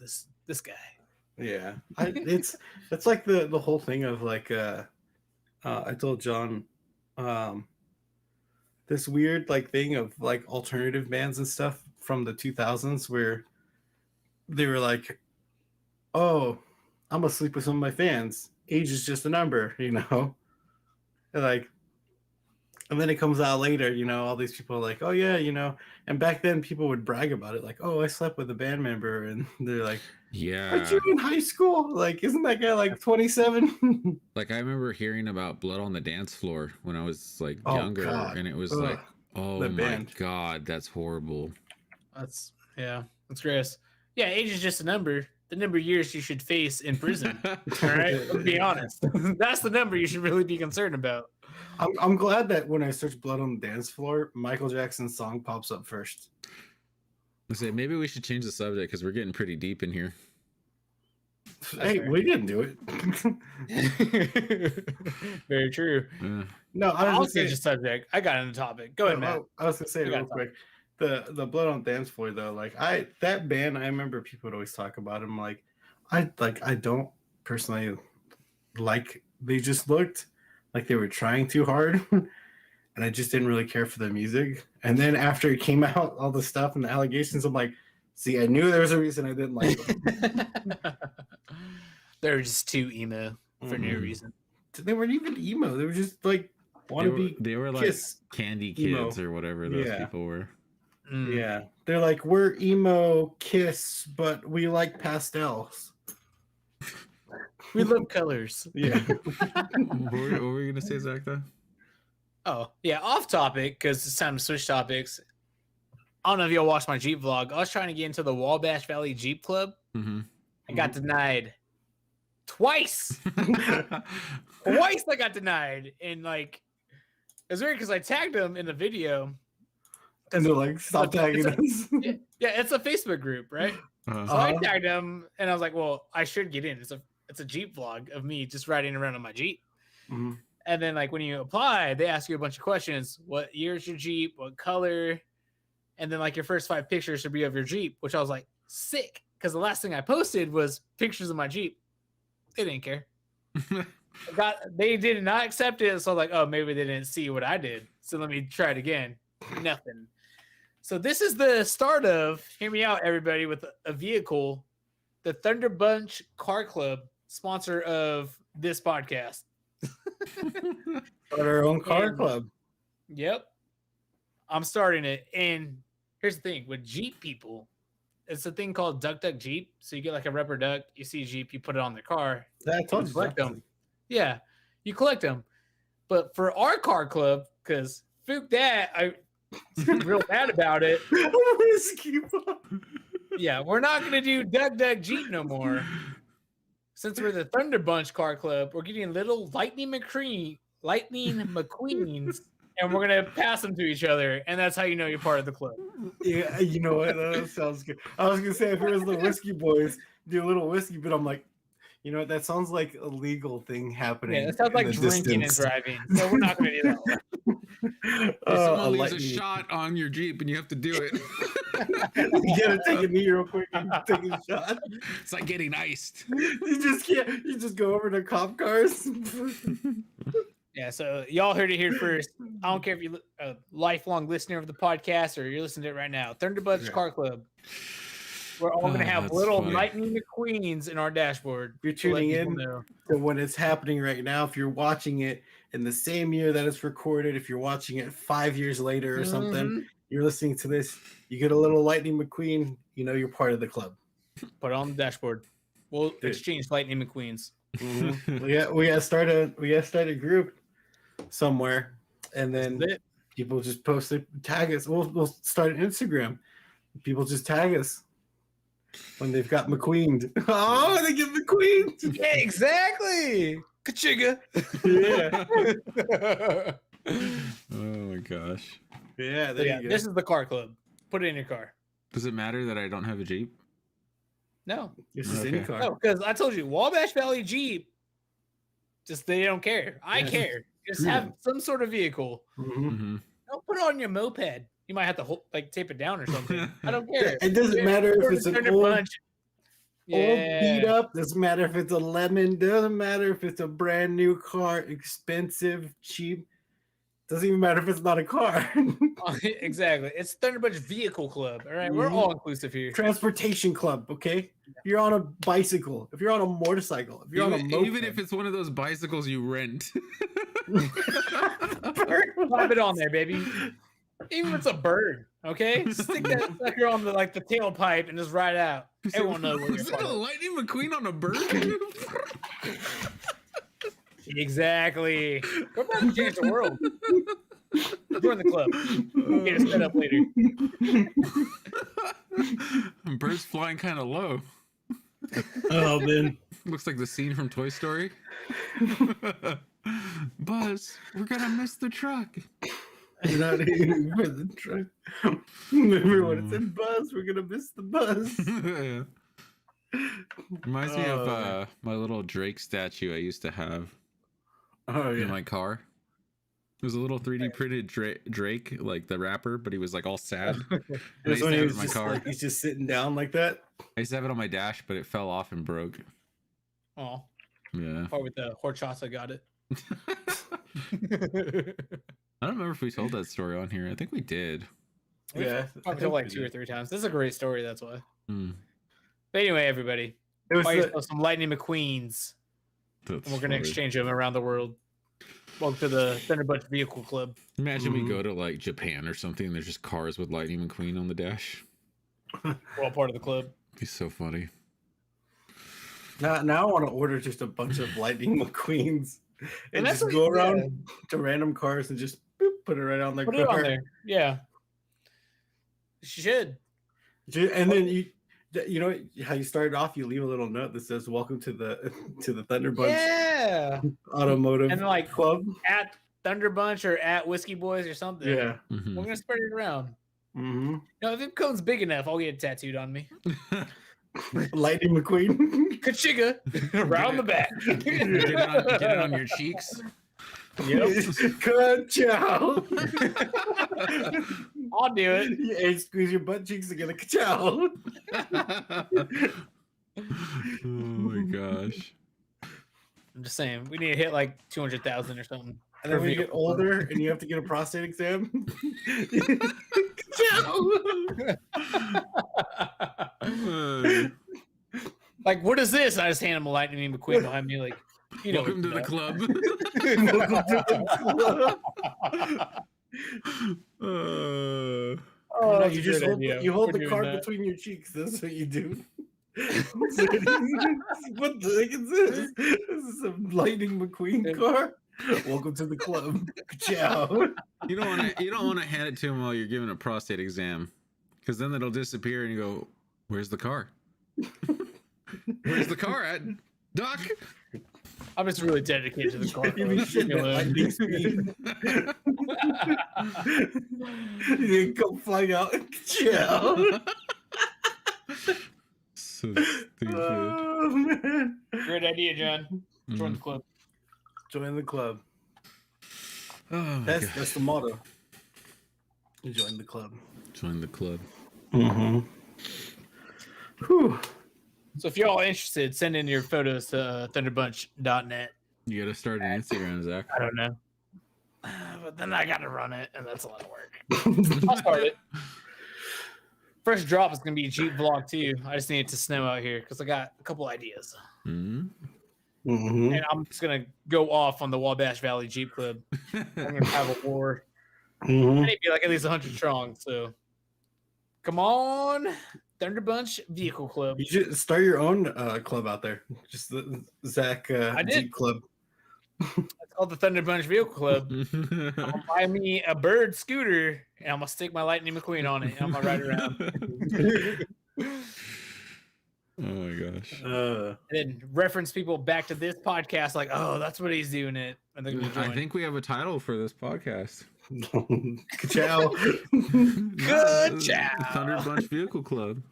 this guy. Yeah, it's like the whole thing of like I told John this weird like thing of like alternative bands and stuff from the 2000s where they were like, oh, I'm gonna sleep with some of my fans. Age is just a number, you know. And like, and then it comes out later, you know, all these people are like, oh yeah, you know. And back then people would brag about it, like, oh, I slept with a band member, and they're like, Yeah. aren't you in high school? Like, isn't that guy like 27? Like I remember hearing about Blood on the Dance Floor when I was like Oh, younger, God. and it was Ugh, like, oh that my band. God, that's horrible. That's gross. Yeah, age is just a number. The number of years you should face in prison. All right, let's be honest. That's the number you should really be concerned about. I'm glad that when I search Blood on the Dance Floor, Michael Jackson's song pops up first. I say maybe we should change the subject because we're getting pretty deep in here. Hey, fair. we didn't do it. Very true. No, I I'll was gonna change the say, subject. I got in the topic. Go ahead, Matt. I was gonna say You real got time. quick. The Blood on the Dance Floor though, like that band, I remember people would always talk about him. Like I don't personally like. They just looked like they were trying too hard, and I just didn't really care for the music. And then after it came out, all the stuff and the allegations, I'm like, see, I knew there was a reason I didn't like them. They're just too emo for no Mhm. reason. They weren't even emo. They were just like want to be. They were like Kiss Candy emo. Kids or whatever those Yeah. people were. Mm. Yeah, they're like, we're emo Kiss, but we like pastels. We love colors. Yeah. what were you gonna say, Zach? Though. Oh, yeah, off topic because it's time to switch topics. I don't know if y'all watched my Jeep vlog. I was trying to get into the Wabash Valley Jeep Club. Mm-hmm. I got denied twice. Twice I got denied. And like, it's weird because I tagged them in the video. And they're like, stop tagging us. Yeah, it's a Facebook group, right? Uh-huh. So I tagged them and I was like, well, I should get in. It's a Jeep vlog of me just riding around on my Jeep. Mhm. And then like when you apply, they ask you a bunch of questions. What year's your Jeep? What color? And then like your first 5 pictures should be of your Jeep, which I was like, sick. Because the last thing I posted was pictures of my Jeep. They didn't care. They did not accept it. So I was like, oh, maybe they didn't see what I did. So let me try it again. Nothing. So this is the start of, hear me out, everybody, with a vehicle, the Thunder Bunch Car Club, sponsor of this podcast. Got our own car And- club. Yep. I'm starting it. And here's the thing with Jeep people, it's a thing called Duck Duck Jeep. So you get like a rubber duck, you see a Jeep, you put it on their car. I told you collect that. them. Yeah, you collect them. But for our car club, because fuck that, I real bad about it. Yeah, we're not gonna do Duck Duck Jeep no more. Since we're the Thunder Bunch Car Club, we're getting little Lightning McQueens and we're gonna pass them to each other, and that's how you know you're part of the club. Yeah, you know what? That sounds good. I was gonna say if it was the Whiskey Boys, do a little whiskey, but I'm like, you know what? That sounds like a legal thing happening. Yeah, it sounds in like the drinking distance. and driving. So we're not gonna do that one. If someone A leaves a lightning- shot on your Jeep and you have to do it. You gotta take a knee real quick and take a shot. It's like getting iced. You just can't. You just go over to cop cars. Yeah, so y'all heard it here first. I don't care if you're a lifelong listener of the podcast or you're listening to it right now. Thunderbuds Yeah. Car Club. We're all gonna have That's little funny. Lightning McQueens in our dashboard. You're to let tuning people in know. to when it's happening right now. If you're watching it in the same year that it's recorded, if you're watching it 5 years later or something, Mhm. you're listening to this. You get a little Lightning McQueen. You know you're part of the club. Put it on the dashboard. We'll Dude. exchange Lightning McQueens. We gotta start a group somewhere, and then That's it. people just post it, tag us. We'll start an Instagram. People just tag us when they've got McQueened. Oh, they get McQueened. Yeah, exactly. Kachiga. Yeah, Oh my gosh. yeah. So There yeah, you go. this is the car club. Put it in your car. Does it matter that I don't have a Jeep? No, This is Okay. in car. no, because I told you, Wabash Valley Jeep. Just they don't care. I Yeah. care. Just Yeah. have some sort of vehicle. Mhm. Mm-hmm. Don't put it on your moped. You might have to like tape it down or something. I don't care. It doesn't matter if it's an Thunder old Punch. beat up. Doesn't matter if it's a lemon. Doesn't matter if it's a brand new car, expensive, cheap. Doesn't even matter if it's not a car. Exactly. It's Thunderbirds Vehicle Club. All right, we're Mhm. all inclusive here. Transportation club, okay? If you're on a bicycle, if you're on a motorcycle, if you're on a moped, Even if it's one of those bicycles you rent. Slap it on there, baby. Even if it's a bird, okay? Stick that sucker on the tailpipe and just ride out. Everyone knows what Is you're that a part of. Lightning McQueen on a bird? Exactly. We're about to change the world. Join the club. Get it set up later. Birds flying kind of low. oh man, Looks like the scene from Toy Story. Buzz, we're gonna miss the truck. you're not even for the truck. Remember when it's in buzz? We're gonna miss the buzz. Reminds me of Oh, man. my little Drake statue I used to have Oh in yeah, my car. It was a little 3D printed Drake, like the rapper, but he was like all sad. And I this used one to he have it was in my just car. like, he's just sitting down like that. I used to have it on my dash, but it fell off and broke. Oh, Yeah. or with the horchata got it. I don't remember if we told that story on here. I think we did. Yeah, Probably told like 2 or 3 times. This is a great story, that's why. Hmm. But anyway, everybody, It was buy the, yourself some Lightning McQueens, That's and we're gonna funny. exchange them around the world. Welcome to the Thunderbirds Vehicle Club. Imagine we Mhm. go to like Japan or something. And there's just cars with Lightning McQueen on the dash. We're all part of the club. He's so funny. now I want to order just a bunch of Lightning McQueens and that's just what go you- around to random cars and just boop, put it right on their Put car. it on there. Yeah. You should. And then you know how you started off, you leave a little note that says welcome to the Thunderbunch Yeah. Automotive And like Club. at Thunderbunch or at Whiskey Boys or something. Yeah. Mhm. We're gonna spread it around. Mm-hmm. No, if it becomes big enough, I'll get it tattooed on me. Lightning McQueen. Kachiga around the back. Get it on your cheeks. Ka-chow. I'll do it. Yeah, squeeze your butt cheeks together. Ka-chow. Oh my gosh. I'm just saying, we need to hit like 200,000 or something. And then when you get older and you have to get a prostate exam. Ka-chow. Like, what is this? I just hand him a Lightning McQueen behind me, like, you know. Welcome to the club. Welcome to the club. Uh, Oh, No, that's you a just great hold, idea. you hold We're the doing card that. between your cheeks. That's what you do. What the heck is this? This is a Lightning McQueen car. Welcome to the club. Ciao. you don't want to hand it to him while you're giving a prostate exam, because then it'll disappear and you go, "Where's the car? Where's the car at, Doc?" I'm just really dedicated to the car. You be shitting at lightning speed. You come flying out. Chill. So stupid. Oh man. Great idea, John. Join the Mm. club. Join the club. Oh my That's gosh. the motto. Join the club. Join the club. Mm-hmm. Whew. So if you're all interested, send in your photos to thunderbunch.net. You gotta start an Instagram, Zach. I don't know. But then I got to run it, and that's a lot of work. I'll start it. First drop is going to be a Jeep vlog, too. I just need it to snow out here because I got a couple ideas. Mm. Mm-hmm. And I'm just going to go off on the Wabash Valley Jeep Club. I'm going to have a war. Mm-hmm. I need to be like at least 100 strong, so come on, Thunder Bunch Vehicle Club. You should start your own club out there. Just the Zach I did. Jeep Club. It's called the Thunder Bunch Vehicle Club. I'm gonna buy me a bird scooter, and I'm gonna stick my Lightning McQueen on it, and I'm gonna ride around. Oh my gosh. And then reference people back to this podcast, like, oh, that's what he's doing it. And they're gonna I join. think we have a title for this podcast. Ciao. Good job. Thunder Bunch Vehicle Club.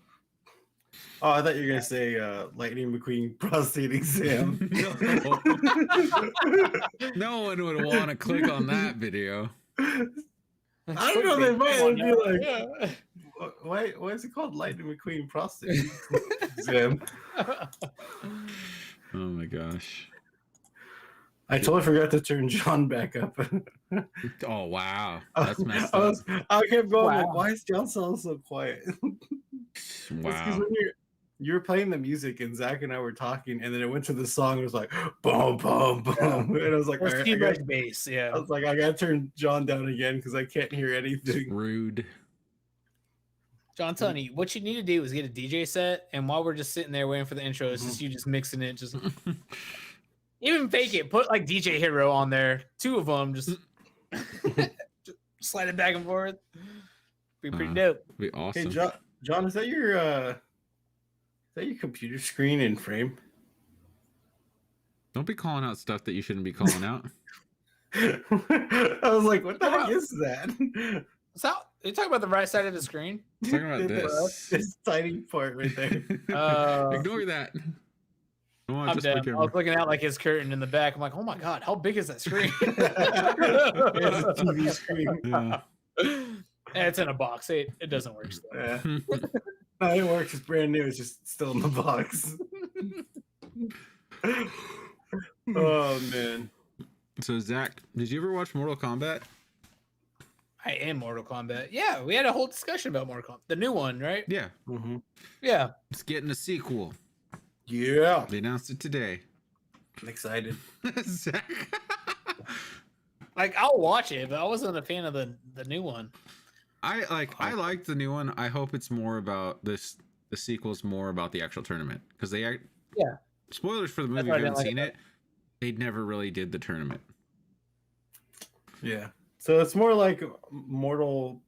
Oh, I thought you were gonna say Lightning McQueen prostate exam. No one would want to click on that video. I don't know. They might be like, Yeah. why is it called Lightning McQueen prostate exam? Oh my gosh. I totally forgot to turn John back up. Oh wow. That's messed up. I kept going. Wow. Like, why is John sound so quiet? Wow. You were playing the music and Zach and I were talking, and then it went to the song. It was like boom, boom, boom, and I was like, Well, all right, T-Rex bass, yeah. I was like, I gotta turn John down again because I can't hear anything. Rude. John, I'm telling you, what you need to do is get a DJ set, and while we're just sitting there waiting for the intro, it's just you just mixing it, just even fake it. Put like DJ Hero on there, 2 of them, just slide it back and forth. Be pretty dope. Be awesome. Hey, John, is that your computer screen in frame? Don't be calling out stuff that you shouldn't be calling out. I was like, what the heck is that? So, you talking about the right side of the screen? Talking about this. tiny part right there. Ignore that. Oh, I'm just done. my I was looking out like his curtain in the back. I'm like, oh my god, how big is that screen? It's a TV screen. Yeah. And it's in a box. It doesn't work still. Yeah. No, it works. It's brand new. It's just still in the box. Oh man. So Zach, did you ever watch Mortal Kombat? I am Mortal Kombat. Yeah, we had a whole discussion about Mortal Kombat. The new one, right? Yeah. Mm-hmm. Yeah. It's getting a sequel. Yeah. They announced it today. I'm excited. Zach. Like, I'll watch it, but I wasn't a fan of the new one. I liked the new one. I hope it's more about this. The sequel's more about the actual tournament because they spoilers for the movie. If you haven't seen it, they never really did the tournament. Yeah. So it's more like Mortal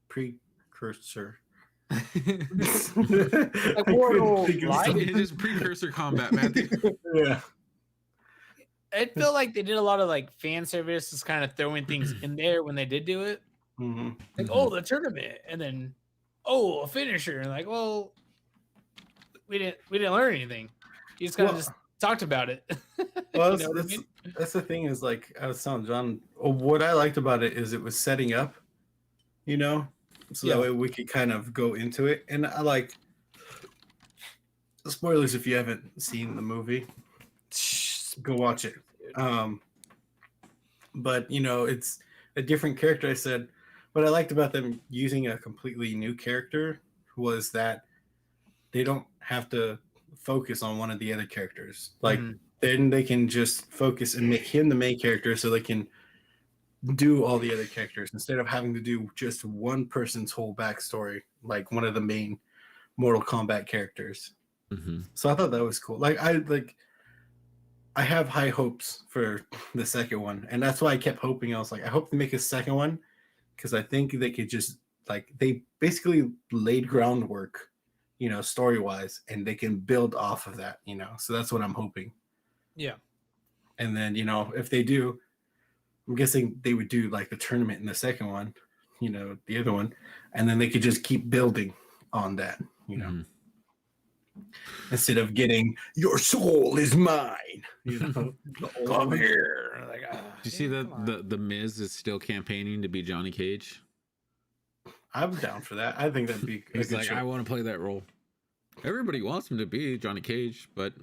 precursor. Like Mortal Light? It is precursor combat, Matthew. Yeah. I feel like they did a lot of like fan service, just kind of throwing things in there when they did do it. Mm-hmm. Like, oh, the tournament, and then oh, a finisher, and like, well, we didn't learn anything. You just kind of just talked about it. Well, You know what I mean? that's the thing is like I was telling John. What I liked about it is it was setting up, so that way we could kind of go into it. And I like spoilers if you haven't seen the movie, go watch it. But it's a different character. I said what I liked about them using a completely new character was that they don't have to focus on one of the other characters. Like then they can just focus and make him the main character so they can do all the other characters instead of having to do just one person's whole backstory, like one of the main Mortal Kombat characters. Mm-hmm. So I thought that was cool. I have high hopes for the second one, and that's why I kept hoping. I was like, I hope they make a second one because I think they could just they basically laid groundwork, story wise, and they can build off of that. So that's what I'm hoping. Yeah. And then, if they do, I'm guessing they would do like the tournament in the second one, the other one, and then they could just keep building on that, instead of getting your soul is mine, Come here. Like, Do you see that the Miz is still campaigning to be Johnny Cage? I'm down for that. I think that'd be a He's good like, show. I want to play that role. Everybody wants him to be Johnny Cage, but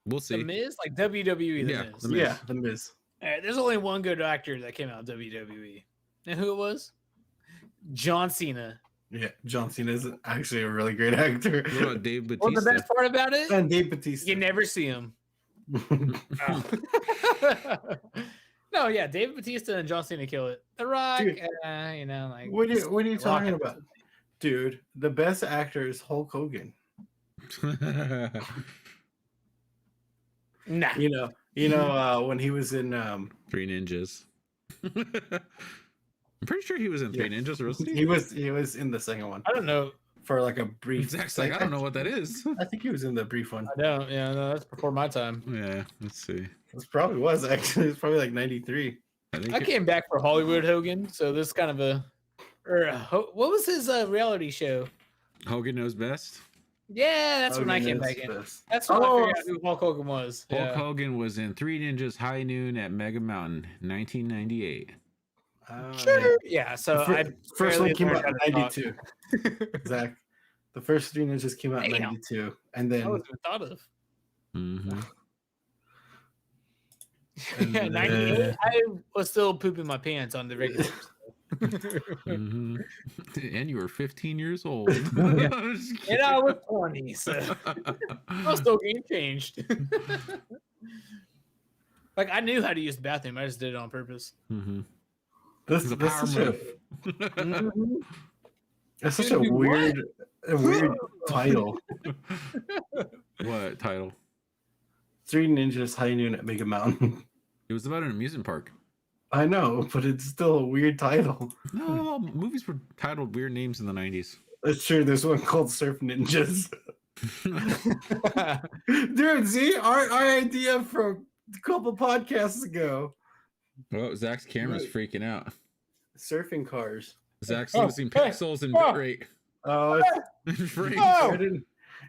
we'll see. The Miz, like WWE, The Yeah, Miz. The Miz. Yeah, the Miz. All right, there's only one good actor that came out of WWE. And who it was? John Cena. Yeah, John Cena is actually a really great actor. What about Dave Bautista? What's the best part about it? And Dave Bautista. You never see him. Oh. No, yeah, Dave Bautista and John Cena kill it. The Rock, Dude, like what are you talking Rock- about? Dude, the best actor is Hulk Hogan. Nah. When he was in Three Ninjas. I'm pretty sure he was in Three Ninjas, wasn't he was in the second one I don't know. for like a brief Zach's like, I don't know what that is. I think he was in the brief one. I don't. Yeah, no, that's before my time. Yeah, let's see. This probably was actually. It's probably like 93. I think I came back for Hollywood Hogan, so this kind of what was his reality show? Hogan Knows Best. Yeah, that's when I Hogan came is back in. this. That's when I figured out who Hulk Hogan was. Hulk Yeah. Hogan was in Three Ninjas High Noon at Mega Mountain, 1998. Sure. Yeah, so The I first one barely came learned out in how to talk. 92. Zach, the first Three Ninjas came out in Damn. 92, and I then wasn't even thought of. Mm-hmm. Yeah, 98. I was still pooping my pants on the regular. Mm-hmm. And you were 15 years old. Yeah. I'm just And kidding. I was 20, so I was still game changed. Like I knew how to use the bathroom, I just did it on purpose. Mhm. this It's a this power is such a, move. it's such a weird title. What title? Three Ninjas High Noon at Mega Mountain. It was about an amusement park. I know, but it's still a weird title. No, movies were titled weird names in the 90s. That's true. There's one called Surf Ninjas. Dude, see our idea from a couple podcasts ago. Well, Zach's camera's freaking out. Surfing cars. Zach's Oh, losing hey, pixels and oh. bitrate. Oh, it's Frames.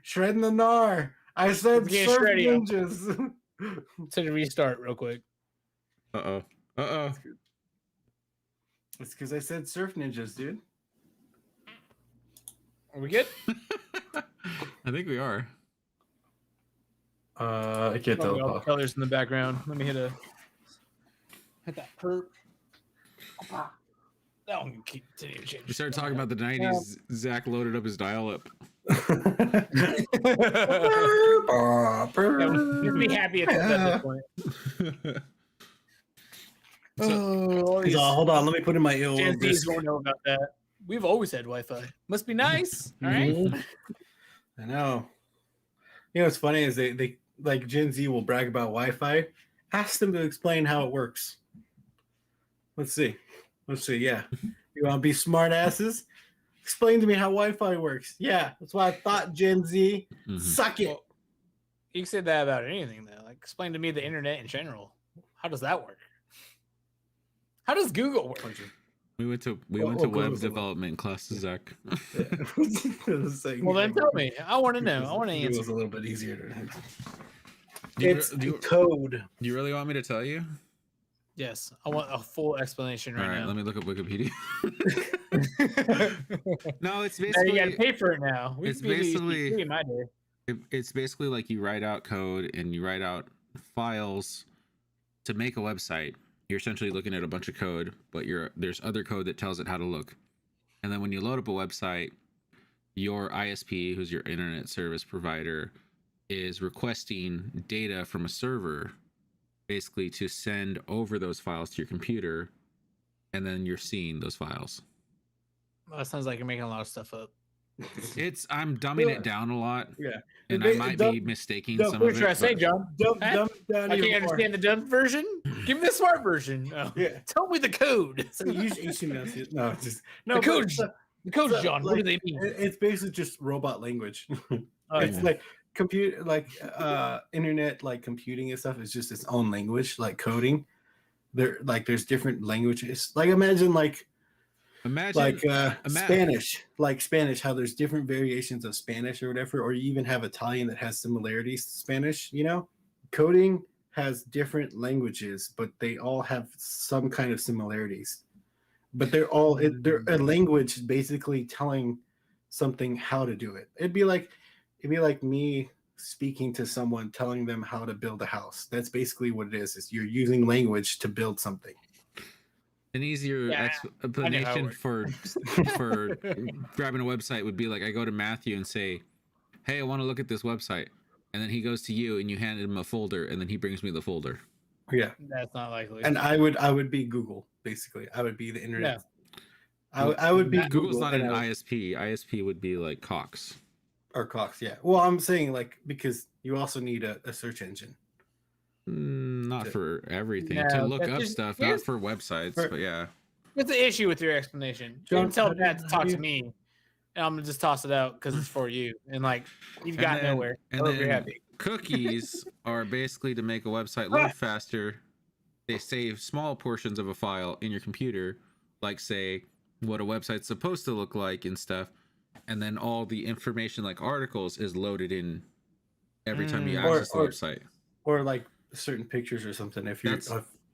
shredding the gnar. I said It's getting Surf shreddy. Ninjas. So to restart real quick. Uh-oh. Uh-oh. It's because I said Surf Ninjas, dude. Are we good? I think we are. I can't Probably all the tell. colors in the background. Let me hit that perp. That one can continue to change. We started talking about the 90s. Zach loaded up his dial-up. Yeah, just be happy at this point. All these Hold on, let me put in my Gen Zs disc. won't know about that. We've always had Wi-Fi. Must be nice. All right. Mhm. I know. You know what's funny is they like Gen Z will brag about Wi-Fi. Ask them to explain how it works. Let's see. Yeah, you want to be smart asses? Explain to me how Wi-Fi works. Yeah, that's what I thought. Gen Z, Mhm. suck it. Well, you can say that about anything, though. Like, explain to me the internet in general. How does that work? How does Google work? We went to Well, web Google's a lot. development class, Zach. Well, then tell me. I want to know. I want to It was answer. a little bit easier to answer. Do you- It's do you- code. Do you really want me to tell you? Yes, I want a full explanation All right right, now. let me look up Wikipedia. No, it's Now you basically got to pay for it now. it's Wikipedia used to be basically- free in my day. it's basically like you write out code and you write out files to make a website. You're essentially looking at a bunch of code, but there's other code that tells it how to look. And then when you load up a website, your ISP, who's your internet service provider, is requesting data from a server, basically to send over those files to your computer, and then you're seeing those files. Well, that sounds like you're making a lot of stuff up. I'm dumbing it down a lot, Yeah. and I might be mistaking dumb- some What of are you trying it. to say, but- John? Dumb Huh? down I even can't more. understand the dumb version. Give me the smart version. Oh, Yeah. tell me the code. So you should know it. No, it's just no. The but code, it's, the code, so, John. What do like, they mean? it's basically just robot language. Oh, It's yeah. like internet like computing and stuff is just its own language, like coding. There's different languages. Like imagine Spanish, how there's different variations of Spanish or whatever, or you even have Italian that has similarities to Spanish, coding has different languages, but they all have some kind of similarities, but they're a language basically telling something how to do it. It'd be like me speaking to someone, telling them how to build a house. That's basically what it is you're using language to build something. An easier explanation for grabbing a website would be like, I go to Matthew and say, hey, I want to look at this website. And then he goes to you and you hand him a folder and then he brings me the folder. Yeah. That's not likely. And I would be Google, basically. I would be the internet. Yeah. I would be Google's Google, not an ISP. ISP would be like Cox. Or Cox, yeah. Well, I'm saying because you also need a search engine. Not for everything. To look up stuff, not for websites, but yeah. What's the issue with your explanation? You can tell Dad to talk to me, and I'm gonna just toss it out because it's for you. And you've got nowhere. And then you're happy. Cookies are basically to make a website load faster. They save small portions of a file in your computer, like say what a website's supposed to look like and stuff. And then all the information like articles is loaded in every time you access the website. Or like certain pictures or something.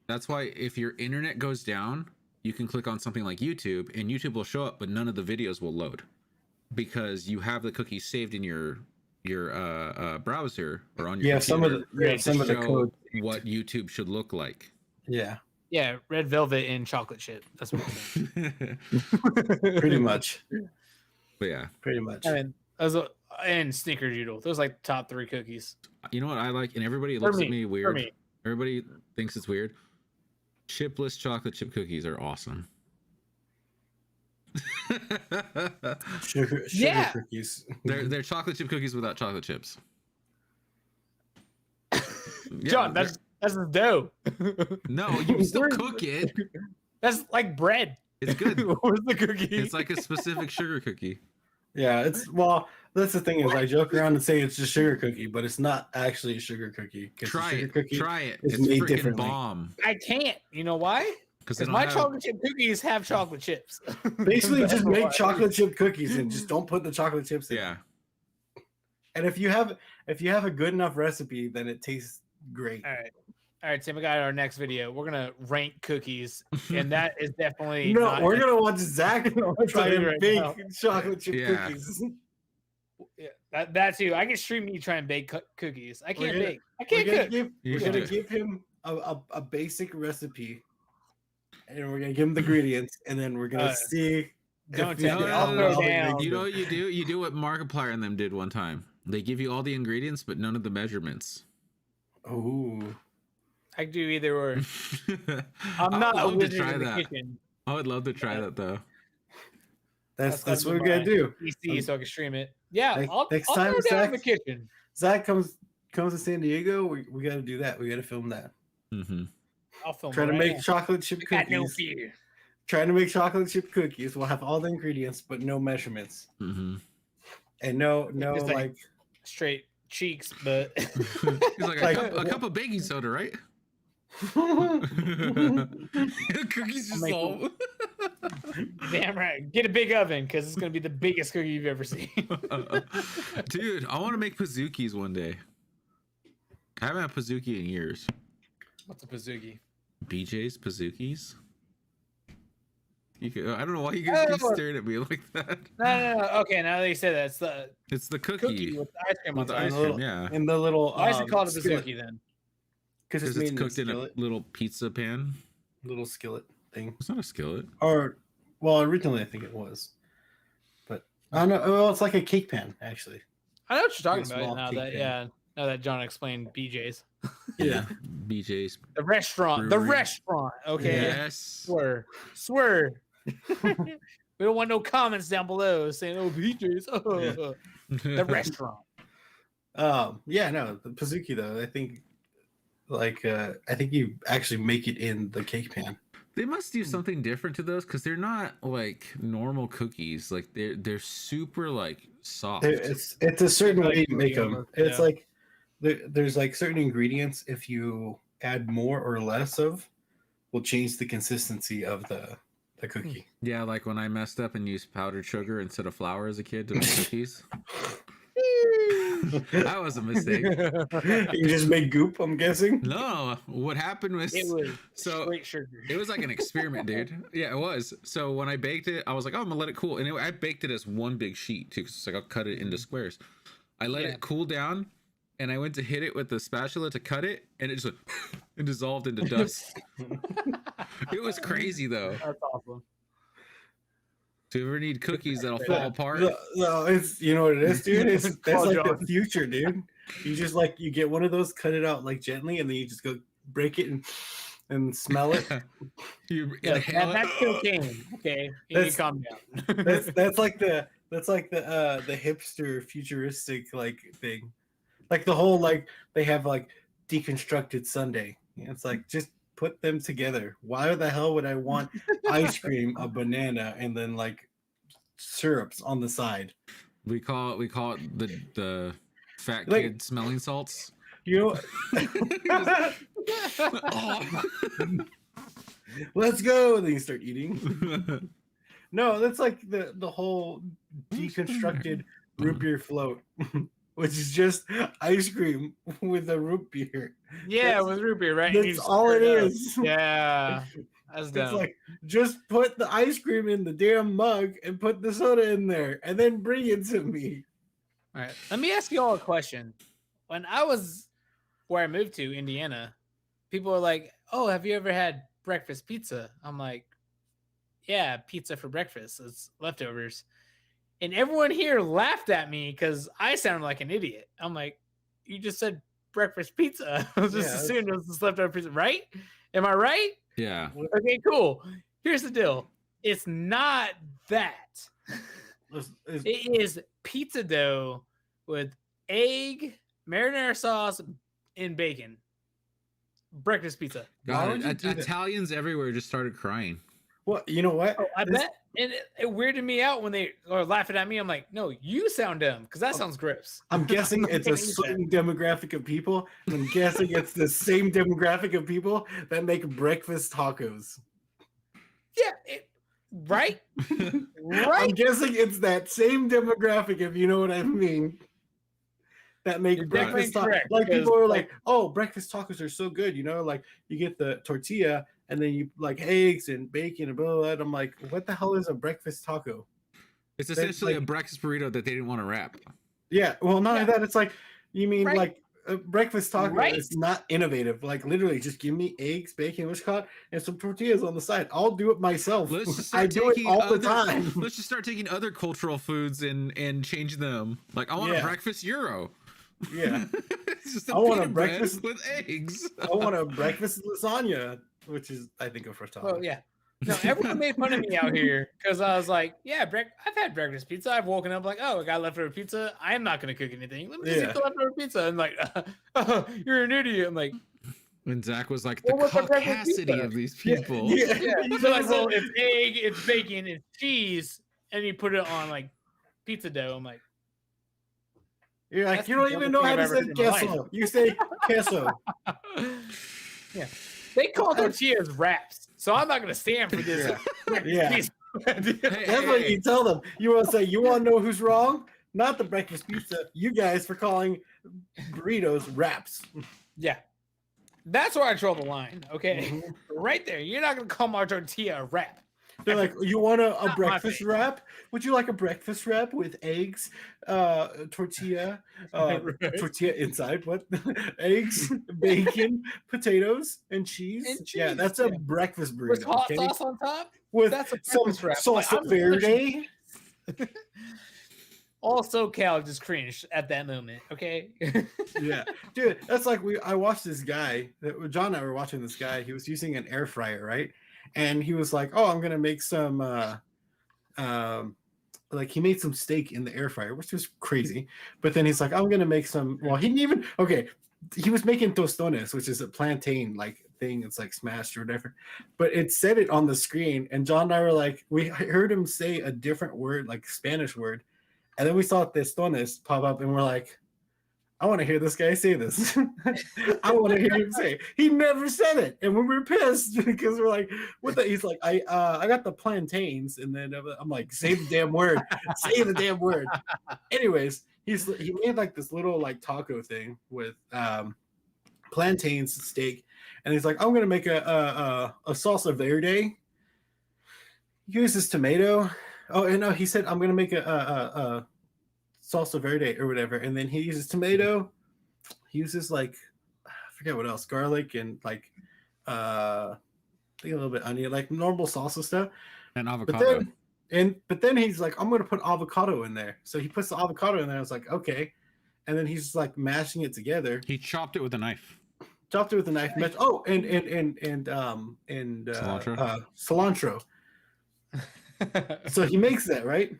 That's why if your internet goes down, you can click on something like YouTube and YouTube will show up, but none of the videos will load because you have the cookies saved in your browser or on your computer. some of the code what YouTube should look like. Yeah, red velvet and chocolate chip. That's what I'm saying. Pretty much. But yeah, pretty much. I mean, and snickerdoodle. Those like top 3 cookies. You know what I like, and everybody looks at me weird. Everybody thinks it's weird. Chipless chocolate chip cookies are awesome. sugar cookies. They're chocolate chip cookies without chocolate chips. John, that's the dough. No, you still cook it. That's like bread. It's good. Where's the cookie? It's like a specific sugar cookie. Yeah, that's the thing is I joke around and say it's a sugar cookie, but it's not actually a sugar cookie. Try it. It's freaking differently. bomb. I can't. You know why? Because my chocolate chip cookies have chocolate chips. Basically, just make chocolate chip cookies and just don't put the chocolate chips in. Yeah. And if you have a good enough recipe, then it tastes great. All right, Tim, we got our next video. We're gonna rank cookies, and that is definitely we're gonna watch Zach try to bake chocolate chip cookies. Yeah, that too. I can stream you try and bake cookies. I can't bake. I can't cook. We're gonna give him a basic recipe, and we're gonna give him the ingredients, and then we're gonna see. Don't tell me. I'll throw down. You know what you do? You do what Markiplier and them did one time. They give you all the ingredients, but none of the measurements. Oh. I do either or. I'm not a wizard in the kitchen. I would love to try that though. That's what we're gonna do. PC so I can stream it. Yeah, next I'll time throw down Zach, in the kitchen. Zach comes to San Diego. We got to do that. We got to film that. Mm-hmm. I'll film. Try to make chocolate chip cookies. Got no fear. Trying to make chocolate chip cookies. We'll have all the ingredients, but no measurements. Mm-hmm. And no like straight cheeks, but he's like a cup of baking soda, right? Cookies just all. Damn right. Get a big oven because it's gonna be the biggest cookie you've ever seen. Dude, I want to make pazookies one day. I haven't had pazookie in years. What's a pazookie? BJ's pazookies. I don't know why you guys keep staring at me like that. No. Okay, now that you say that, it's the cookie with the ice cream. With the ice cream, yeah. In the little. Why is it called a pazookie then? Because it's cooked in a little pizza pan. Little skillet thing. It's not a skillet. Originally I think it was, but I don't know. Well, it's like a cake pan actually. I know what you're talking about now that John explained BJ's. Yeah, BJ's. The restaurant. Brewery. The restaurant. Okay. Yes. Swear. We don't want no comments down below saying, "Oh, BJ's." Oh, yeah. The restaurant. Yeah, no, the pazookie though. I think you actually make it in the cake pan. They must do something different to those because they're not like normal cookies. Like they're super like soft. It's a certain Like way you make them. almost, It's yeah. like there's like certain ingredients. If you add more or less of, will change the consistency of the cookie. Yeah, like when I messed up and used powdered sugar instead of flour as a kid to make cookies. That was a mistake. You just make goop, I'm guessing. No, what happened was It was so straight sugar. it was like an experiment, dude. Yeah, it was. So when I baked it, I was like, oh, I'm gonna let it cool, and I baked it as one big sheet too. 'Cause it's like I'll cut it into squares. I let it cool down, and I went to hit it with the spatula to cut it, and it just went, it dissolved into dust. It was crazy though. That's awesome. Do you ever need cookies that'll fall apart? No, it's you know what it is, dude. That's Call like John. the future, dude. You just like you get one of those, cut it out like gently, and then you just go break it and smell it. You Yeah, inhale that's it. cocaine. Okay, you need to That's- calm down. That's like the hipster futuristic like thing, like the whole like they have like deconstructed Sunday. It's like just put them together. Why the hell would I want ice cream, a banana, and then like syrups on the side? We call it the fat Like- kid smelling salts. You know, Oh. let's go. And then you start eating. No, that's like the whole deconstructed root beer float, which is just ice cream with a root beer. Yeah, That's- with root beer, right? And you That's just all it stir up. is. Yeah, that's It's dumb. like just put the ice cream in the damn mug and put the soda in there, and then bring it to me. All right, let me ask you all a question. When I was where I moved to, Indiana, people are like, "Oh, have you ever had breakfast pizza?" I'm like, "Yeah, pizza for breakfast. It's leftovers." And everyone here laughed at me because I sounded like an idiot. I'm like, "You just said breakfast pizza. I was just Yeah, assuming it was this leftover pizza, right? Am I right?" Yeah. Okay, cool. Here's the deal. It's not that. It's- It is pizza dough with egg, marinara sauce, and bacon. Breakfast pizza. Why would God, you do that? Italians everywhere just started crying. Well, you know what? Oh, I This- bet. And it weirded me out when they are laughing at me. I'm like, no, you sound dumb because that sounds gross. I'm guessing it's a Can't eat that. certain demographic of people. And I'm guessing it's the same demographic of people that make breakfast tacos. Yeah, right? I'm Right? guessing it's that same demographic, if you know what I mean. That make You're breakfast definitely tacos. correct, Like because, people are like- like, oh, breakfast tacos are so good, you know, like you get the tortilla and then you like eggs and bacon and blah, blah, blah. And I'm like, what the hell is a breakfast taco? It's That's essentially a like- breakfast burrito that they didn't want to wrap. Yeah, well, not Yeah. only that, it's like you mean Right. like a breakfast taco Right. is not innovative. Like literally, just give me eggs, bacon, what's it called, and some tortillas on the side. I'll do it myself. Let's just I start do it taking all the other- time. Let's just start taking other cultural foods and change them. Like I want a Yeah. breakfast gyro. Yeah, It's just I want a pita bread breakfast- with eggs. I want a breakfast lasagna, which is I think a frittata. Well, yeah. No, everyone made fun of me out here because I was like, yeah, I've had breakfast pizza. I've woken up like, oh, I got leftover pizza. I'm not going to cook anything. Let me just Yeah. eat the leftover pizza. And like, you're an idiot. I'm like, And Zach was like, the Well, what's a breakfast caucasity pizza? of these Yeah, people. yeah. yeah. You So like, guys well, are- it's egg, it's bacon, it's cheese, and you put it on like pizza dough. I'm like, You're like, That's you the don't even dumbest know thing how I've to ever say heard in my life. queso. You say queso. yeah. They call tortillas wraps, so I'm not going to stand for this. Yeah. Pizza. Hey, That's what hey, you tell them. You want to say, you want to know who's wrong? Not the breakfast pizza. You guys for calling burritos wraps. Yeah. That's where I draw the line. Okay. Mhm. Right there. You're not going to call my tortilla a wrap. They're like, you want a Not my breakfast thing. wrap? Would you like a breakfast wrap with eggs, tortilla, Right. tortilla inside? What? Eggs, bacon, potatoes, and cheese. And Yeah, cheese, that's a yeah. breakfast With burrito. hot Okay? sauce on top? With That's a some breakfast wrap. salsa Like, I'm verde. All SoCal just cringed at that moment. Okay. Yeah, dude, that's like I watched this guy. John and I were watching this guy. He was using an air fryer, right? And he was like, "Oh, I'm gonna make some." Like he made some steak in the air fryer, which was crazy. But then he's like, "I'm gonna make some." Well, he didn't even. Okay, he was making tostones, which is a plantain like thing. It's like smashed or whatever. But it said it on the screen, and John and I were like, we heard him say a different word, like Spanish word, and then we saw testones pop up, and we're like, I want to hear this guy say this. I want to hear him say it. He never said it, and we were pissed because we're like, "What the?" He's like, "I got the plantains," and then I'm like, "Say the damn word! Say the damn word!" Anyways, he made like this little like taco thing with plantains, steak, and he's like, "I'm gonna make a salsa verde." Uses tomato. Oh, and no, he said, "I'm gonna make a salsa verde or whatever," and then he uses tomato. He uses like I forget what else, garlic and like I think a little bit onion, like normal salsa stuff, and avocado. But then he's like, I'm gonna put avocado in there. So he puts the avocado in there. I was like, okay, and then he's just like mashing it together. He chopped it with a knife. And cilantro. So he makes that, right?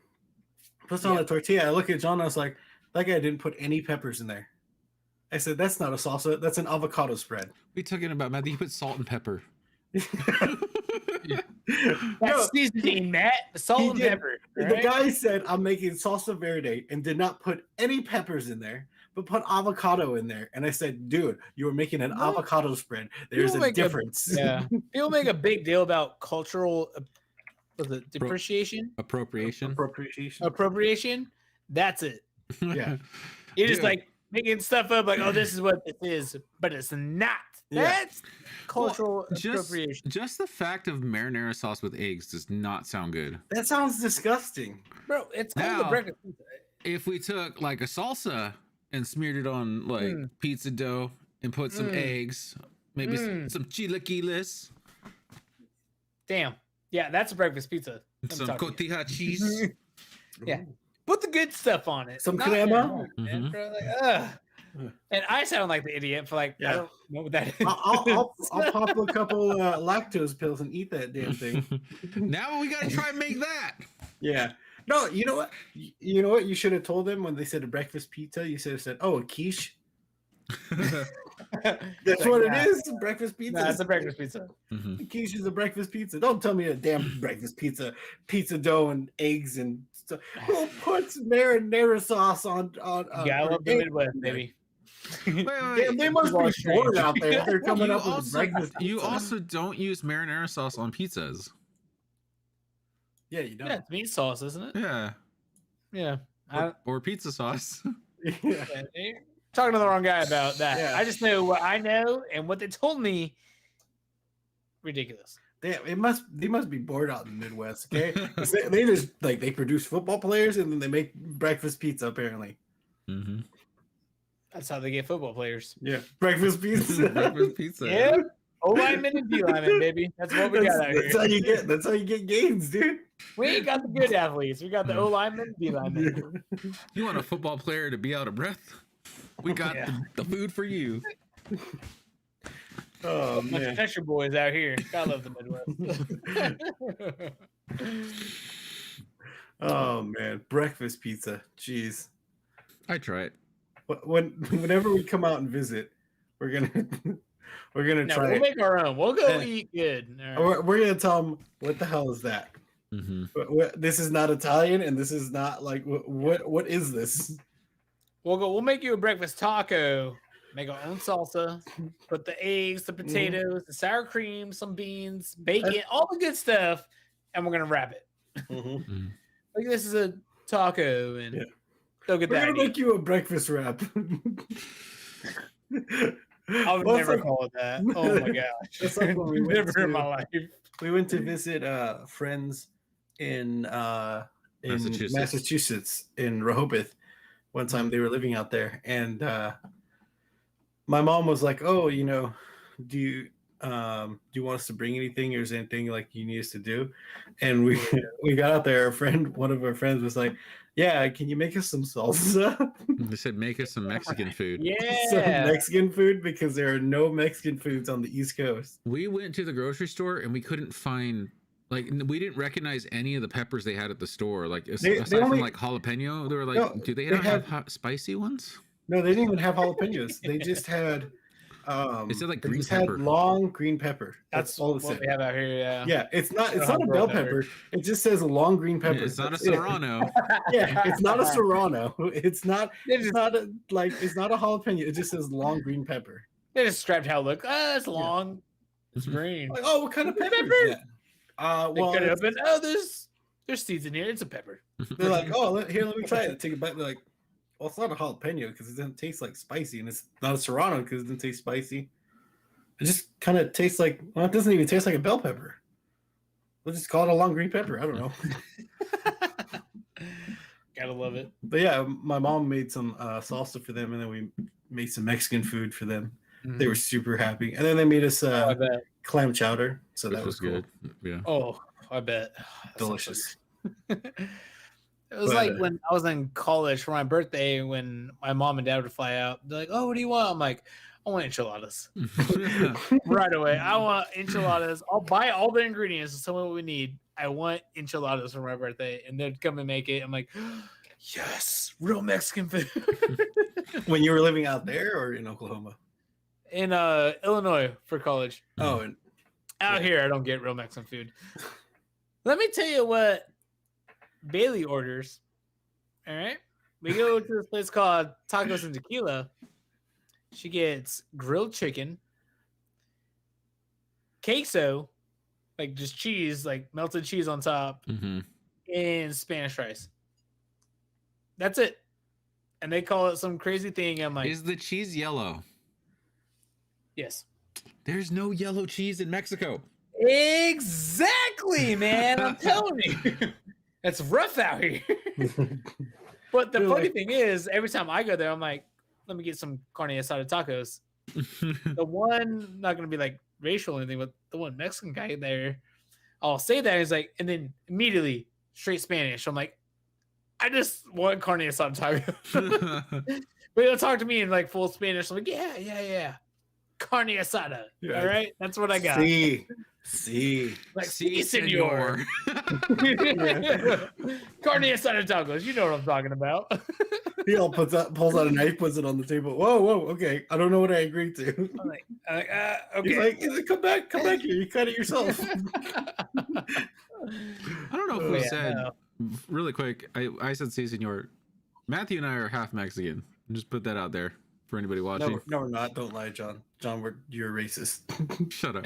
Puts it on a tortilla. I look at John and I was like, that guy didn't put any peppers in there. I said, that's not a salsa. That's an avocado spread. What are you talking about, Matt? You put salt and pepper. That's seasoning, Matt. Salt and pepper. Right? The guy said, I'm making salsa verde and did not put any peppers in there, but put avocado in there. And I said, dude, you were making an avocado spread. There's a difference. People make a big deal about cultural depreciation? Appropriation. That's it. Yeah. You're just like making stuff up like, oh, this is what this is, but it's not. That's cultural appropriation. Just the fact of marinara sauce with eggs does not sound good. That sounds disgusting. Bro, it's called the breakfast pizza. If we took like a salsa and smeared it on like pizza dough and put some eggs, maybe some chilaquiles. Damn. Yeah, that's a breakfast pizza. Some cotija cheese. Yeah. Put the good stuff on it. Some crema. And I sound like the idiot for like, I don't know what that is. I'll pop a couple lactose pills and eat that damn thing. Now we got to try and make that. Yeah. No, you know what? You know what? You should have told them when they said a breakfast pizza. You should have said, "Oh, a quiche." That's what it is. Breakfast pizza. That's a breakfast pizza. Quiche is a breakfast pizza. Don't tell me a damn breakfast pizza dough and eggs and stuff. Who puts marinara sauce on? Yeah, I love the Midwest, baby. Wait. They must be bored out there. They're coming up with breakfast. You also don't use marinara sauce on pizzas. Yeah, you don't. Yeah, it's meat sauce, isn't it? Yeah. Yeah. Or pizza sauce. Yeah. Talking to the wrong guy about that. Yeah. I just know what I know and what they told me. Ridiculous. They must be bored out in the Midwest. Okay, they just like they produce football players and then they make breakfast pizza. Apparently, that's how they get football players. Yeah, breakfast pizza. Breakfast pizza. Yeah. O lineman and D lineman, baby. That's what we got out here. That's how you get gains, dude. We ain't got the good athletes. We got the O lineman, D lineman. You want a football player to be out of breath? We got the food for you. Oh man, Texture boys out here. God love the Midwest. Oh man, breakfast pizza. Jeez, I try it. Whenever we come out and visit, we're gonna try. We'll make our own. We'll go eat good. Right. We're gonna tell them what the hell is that. This is not Italian, and this is not like what is this? We'll make you a breakfast taco. Make our own salsa. Put the eggs, the potatoes, the sour cream, some beans, bacon, all the good stuff, and we're gonna wrap it. Like this is a taco, and go get that. We're gonna make you a breakfast wrap. I would never call it that. Oh my gosh! That's like when we never in my life. We went to visit friends in Massachusetts in Rehoboth. One time they were living out there, and my mom was like, "Oh, do you want us to bring anything, or is there anything like you need us to do?" And we got out there. One of our friends was like, "Yeah, can you make us some salsa?" They said make us some Mexican food. Some Mexican food, because there are no Mexican foods on the East Coast. We went to the grocery store and we couldn't find. Like, we didn't recognize any of the peppers they had at the store. Like, aside from like jalapeno, they were like, do they not have spicy ones? No, they didn't even have jalapenos. They just had It said like it green just pepper. had long green pepper. That's all it what said. we have out here. Yeah. Yeah, it's not Don't a have bell bell pepper. pepper. It just says long green pepper. It's not a That's it. serrano. Yeah, it's not a serrano. It's not. They It's just, not a It's not a jalapeno. It just says long green pepper. they just described how it looked. It's long. It's green. Like, oh, what kind of pepper Pepper? is that? They Well, cut it up and there's seeds in here. It's a pepper. they're like, oh, here, let me try it. Take a bite. They're like, well, it's not a jalapeno because it doesn't taste like spicy, and it's not a serrano because it doesn't taste spicy. It just kind of tastes like, well, it doesn't even taste like a bell pepper. We'll just call it a long green pepper. I don't know. Gotta love it. But yeah, my mom made some salsa for them, and then we made some Mexican food for them. They were super happy, and then they made us I bet. clam chowder. So Which that was was cool. good. Yeah. Oh, I bet. That sounds Delicious. so good. It was But, like when I was in college for my birthday, when my mom and dad would fly out. They're like, "Oh, what do you want?" I'm like, "I want enchiladas." Right away. I want enchiladas. I'll buy all the ingredients and tell me what we need. I want enchiladas for my birthday, and they'd come and make it. I'm like, yes, real Mexican food. When you were living out there or in Oklahoma? In Illinois for college. Oh, and Out here, I don't get real Mexican food. Let me tell you what Bailey orders. All right, we go to this place called Tacos and Tequila. She gets grilled chicken, queso, like just cheese, like melted cheese on top, Mm-hmm. and Spanish rice. That's it. And they call it some crazy thing. I'm like, Is the cheese yellow? yes. There's no yellow cheese in Mexico. Exactly, man. I'm telling you. It's rough out here. But the You're funny like- thing is, every time I go there, I'm like, let me get some carne asada tacos. The one, not going to be like racial or anything, but the one Mexican guy there, I'll say that. And he's like, and then immediately straight Spanish. I'm like, I just want carne asada tacos. But he'll talk to me in like full Spanish. I'm like, yeah. Carne asada. Yeah. All right. That's what I got. See. Like, Si, senor. Carne asada tacos. You know what I'm talking about. He all pulls out a knife, puts it on the table. Whoa, okay. I don't know what I agreed to. I'm like, He's okay. like, come back here. You cut it yourself. I don't know if we Yeah, said no. really quick. I said si, senor. Matthew and I are half Mexican. Just put that out there for anybody watching. No, we're not. Don't lie, John. John, you're racist. Shut up.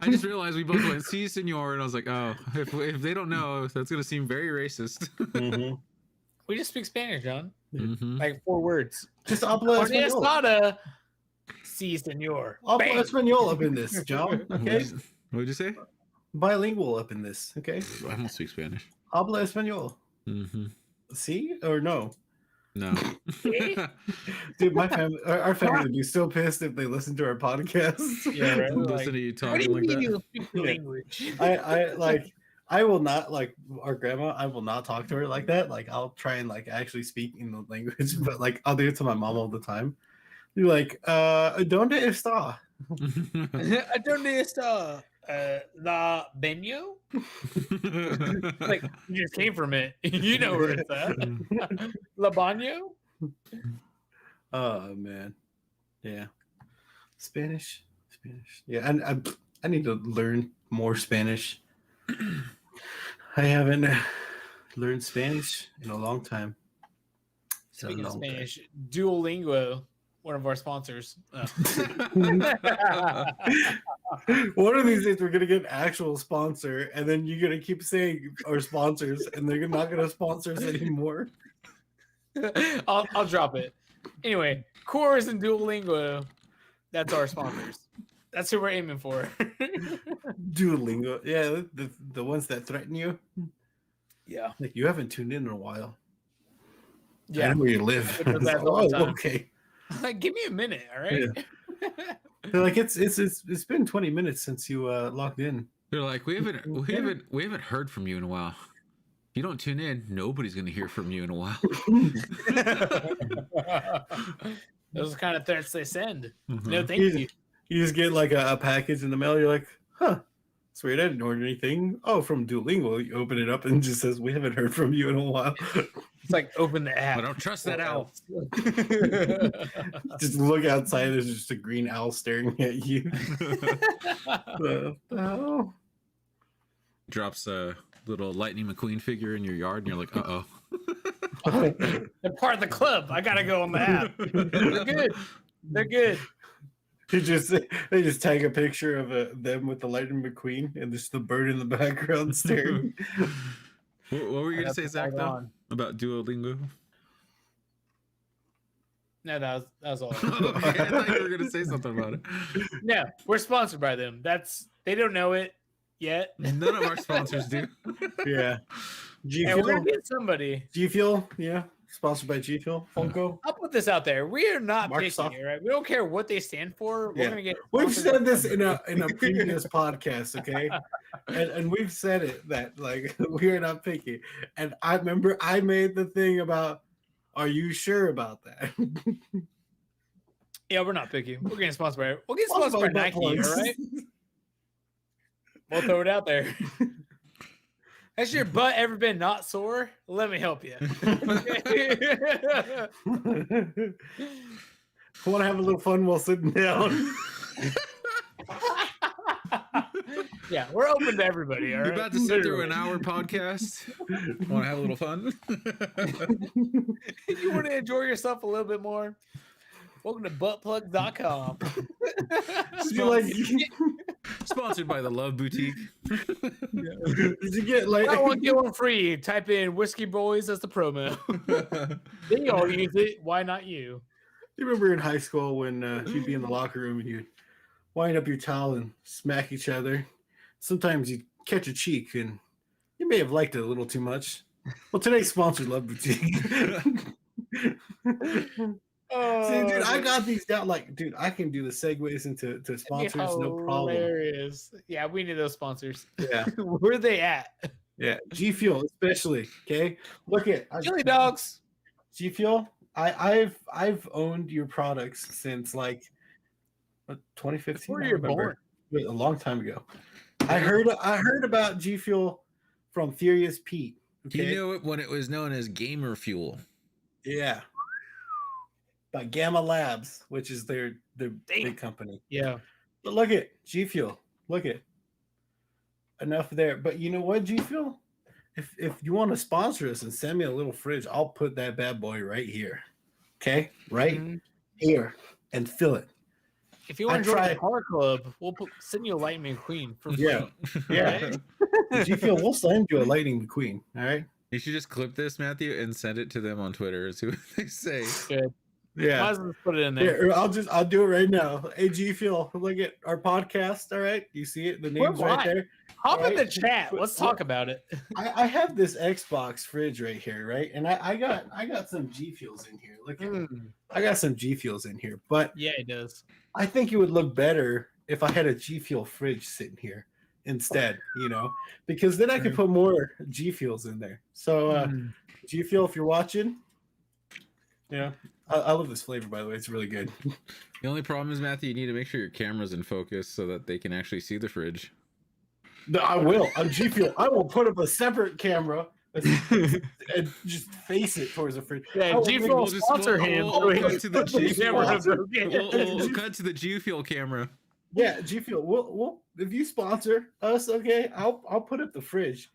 I just realized we both went si, senor, and I was like, oh, if they don't know, that's gonna seem very racist. Mhm. We just speak Spanish, John. Mhm. Like 4 words. Just habla Carne español. asada. Si, senor. Habla Bang. español up in this, John. Okay, What'd you say? bilingual up in this. Okay, I don't speak Spanish. habla español. Mm-hmm. See or no? No. Dude, my family, our family would be so pissed if they listened to our podcast. Yeah, right. Listen Like, to you what do talking you like mean that. you speak the Yeah. language? I will not like our grandma. I will not talk to her like that. Like I'll try and like actually speak in the language, but like I'll do it to my mom all the time. You're like, ¿dónde está? ¿Dónde está la baño? Like, you just came from it. You know where it's at. La baño? Oh man, yeah. Spanish. Yeah, and I need to learn more Spanish. I haven't learned Spanish in a long time. Speaking of Spanish, Duolingo, one of our sponsors. One of these days we're gonna get an actual sponsor, and then you're gonna keep saying our sponsors, and they're not gonna sponsor us anymore. I'll drop it. Anyway, Coors and Duolingo, that's our sponsors. That's who we're aiming for. Duolingo, yeah, the ones that threaten you. Yeah. Like you haven't tuned in a while. I Yeah. know where you live. It does that all the time. Okay. Like, give me a minute, all right? They're like it's been 20 minutes since you logged in. They're like, we haven't heard from you in a while. If you don't tune in, nobody's gonna hear from you in a while. Those are kind of threats they send. Mhm. No, thank you. You just get like a package in the mail. You're like, huh? It's weird. I didn't order anything. Oh, from Duolingo. You open it up and it just says, we haven't heard from you in a while. It's like open the app. I don't trust that owl. Just look outside. There's just a green owl staring at you. The hell? Drops a little Lightning McQueen figure in your yard, and you're like, uh-oh. They're part of the club. I gotta go on the app. They're good. They're good. They just tag a picture of them with the Lightning McQueen and just the bird in the background staring. What were you gonna say, Zach? Though On. about Duolingo? No, that was all. Okay, I thought you were gonna say something about it. No, we're sponsored by them. They don't know it yet. None of our sponsors do. Yeah. G And we're Fuel. gonna get somebody. G Fuel. Yeah. Sponsored by G Fuel. Funko. I'll put this out there. We are not Microsoft. picky, right? We don't care what they stand for. We're Yeah. gonna get. We've sponsored said by this them. in a previous podcast, okay? And we've said it that like we are not picky. And I remember I made the thing about, are you sure about that? Yeah, we're not picky. We're getting sponsored by. We'll get sponsored by Nike, all right? We'll throw it out there. Has your butt ever been not sore? Let me help you. Want to have a little fun while sitting down? Yeah, we're open to everybody. All You're right? about to sit through an hour podcast. Want to have a little fun? If you want to enjoy yourself a little bit more, welcome to buttplug.com. You like, Sponsored by the Love Boutique. did you get like? Buy one, get one free. Type in Whiskey Boys as the promo. They all use it. Why not you? You remember in high school when you'd be in the locker room and you'd wind up your towel and smack each other? Sometimes you'd catch a cheek and you may have liked it a little too much. Well, today's sponsored Love Boutique. See, dude, I got these down. Like, dude, I can do the segues into sponsors, no problem. Hilarious. Yeah, we need those sponsors. Yeah, Where are they at? yeah. G Fuel, especially. Okay, look at Chili dogs. G Fuel. I've owned your products since like 2015. Before I you were remember. A long time ago. I heard about G Fuel from Furious Pete. Okay? You knew it when it was known as Gamer Fuel. Yeah. By Gamma Labs, which is their big company. Yeah. But look at G Fuel. Look at enough there. But you know what, G Fuel? If you want to sponsor us and send me a little fridge, I'll put that bad boy right here. Okay? Right here. And fill it. If you want to I join tried- the car club, we'll send you a Lightning McQueen for free. Yeah. Yeah. G Fuel, we'll send you a Lightning McQueen. All right. You should just clip this, Matthew, and send it to them on Twitter. See what they say. Good. Yeah. Might as well put it in there. Here, I'll do it right now. Hey, G Fuel, look at our podcast. All right. You see it? The name's We're right live. there. Hop in Right. the chat. Let's talk about it. I have this Xbox fridge right here, right? And I got some G Fuels in here. Look at I got some G Fuels in here, but Yeah, it does. I think it would look better if I had a G Fuel fridge sitting here instead, you know, because then I could put more G Fuels in there. So G Fuel, if you're watching, yeah, I love this flavor, by the way. It's really good. The only problem is, Matthew, you need to make sure your camera's in focus so that they can actually see the fridge. No, I will. On G Fuel, I will put up a separate camera and just face it towards the fridge. Yeah, G Fuel we'll just- sponsor we'll- him. we'll so he cut can to the put his G camera Fuel. broken. We'll cut to the G Fuel camera. Yeah, G Fuel. We'll if you sponsor us, okay, I'll put up the fridge.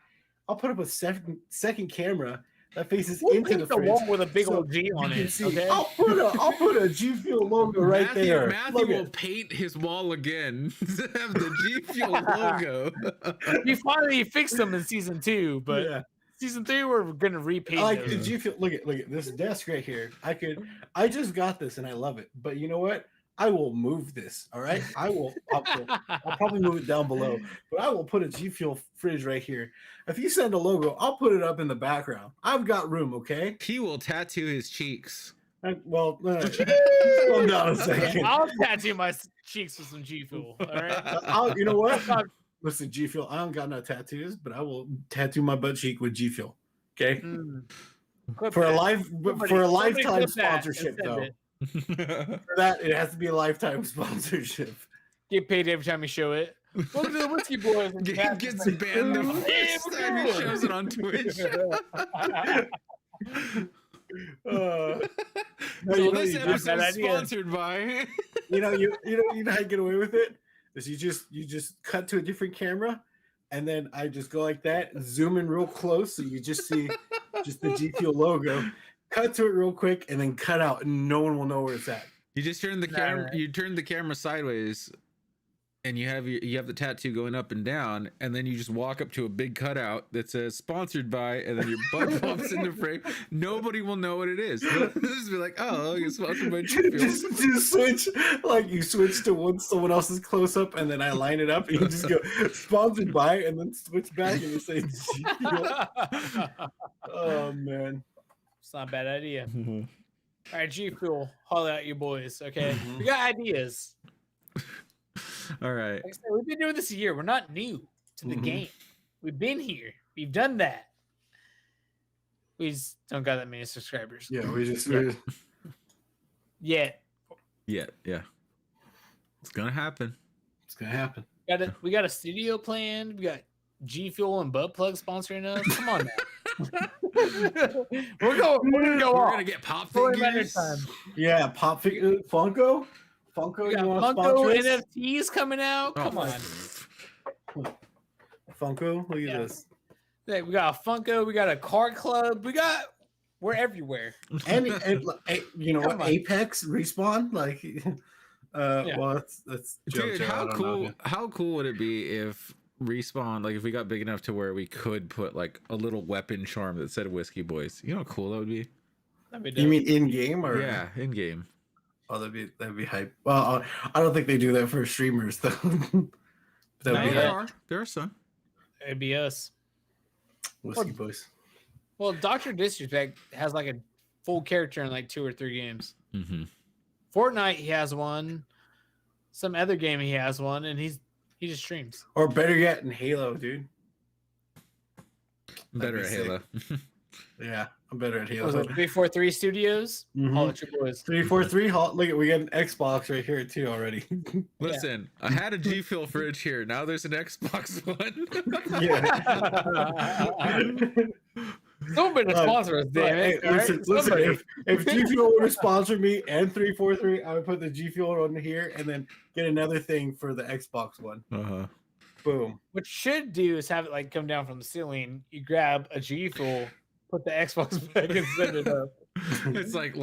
I'll put up a second camera that faces We'll into paint the the fridge. wall with a big so old G on you can it. see. Okay. I'll put a G Fuel logo right Matthew, there. Matthew Look will at- paint his wall again to have the G Fuel logo. We finally fixed them in season 2, but yeah. season 3 we're gonna repaint I like the those. G Fuel. Look at this desk right here. I just got this and I love it. But you know what? I will move this. All right. I'll probably move it down below, but I will put a G Fuel fridge right here. If you send a logo, I'll put it up in the background. I've got room. Okay. He will tattoo his cheeks. Well, slow down a second. I'll tattoo my cheeks with some G Fuel. All right. You know what? Listen, G Fuel. I don't got no tattoos, but I will tattoo my butt cheek with G Fuel. Okay. Clip For a that. lifetime clip that and sponsorship, send though. it. For that, it has to be a lifetime sponsorship. Get paid every time you show it. Welcome to the Whiskey Boys. Gets banned the first time he shows it on Twitch. So this episode is sponsored by. You know how you get away with it is you just cut to a different camera, and then I just go like that, zoom in real close, so you just see just the G Fuel logo. Cut to it real quick, and then cut out, and no one will know where it's at. You just turn the camera. You turn the camera sideways, and you have the tattoo going up and down, and then you just walk up to a big cutout that says "sponsored by," and then your butt bumps in the frame. Nobody will know what it is. They'll just be like, "Oh, it's sponsored by G Fuel." Just switch, like you switch to one someone else's close up, and then I line it up, and you just go "sponsored by," and then switch back, and you say G Fuel. Oh man. It's not a bad idea. All right, G Fuel, holler at you boys. Okay, we got ideas. All right. Like I said, we've been doing this a year. We're not new to the game. We've been here. We've done that. We just don't got that many subscribers. Yeah, we just Yeah. It's gonna happen. It's gonna happen. We got a studio planned. We got G Fuel and Butt Plug sponsoring us. Come on now. We're gonna get pop figures. Yeah, pop figure Funko. We got you want to Funko sponsor us? NFTs coming out. Come on. Funko, look at this. Hey, we got a Funko. We got a car club. We're everywhere. And you know what? Apex Respawn, like, well, that's dude. How cool would it be if Respawn, like, if we got big enough to where we could put like a little weapon charm that said Whiskey Boys? You know how cool that would be? You mean in game or? Yeah, in game. Oh, that'd be hype. Well, I don't think they do that for streamers though. There are some. It'd be us. Whiskey Boys. Well, Dr. Disrespect has like a full character in like 2 or 3 games. Fortnite, he has one. Some other game, he has one, and he just streams. Or better yet, in Halo, dude. Better at Halo. Yeah, I'm better at Halo. 343 Studios. All the triple boys. 343. Look at, we got an Xbox right here too already. Listen, I had a G Fuel fridge here. Now there's an Xbox One. Someone better sponsor us, damn it. Hey, listen, if G Fuel would have sponsored me and 343, I would put the G Fuel on here and then get another thing for the Xbox One. Boom. What you should do is have it like come down from the ceiling. You grab a G Fuel, put the Xbox back and send it up. It's like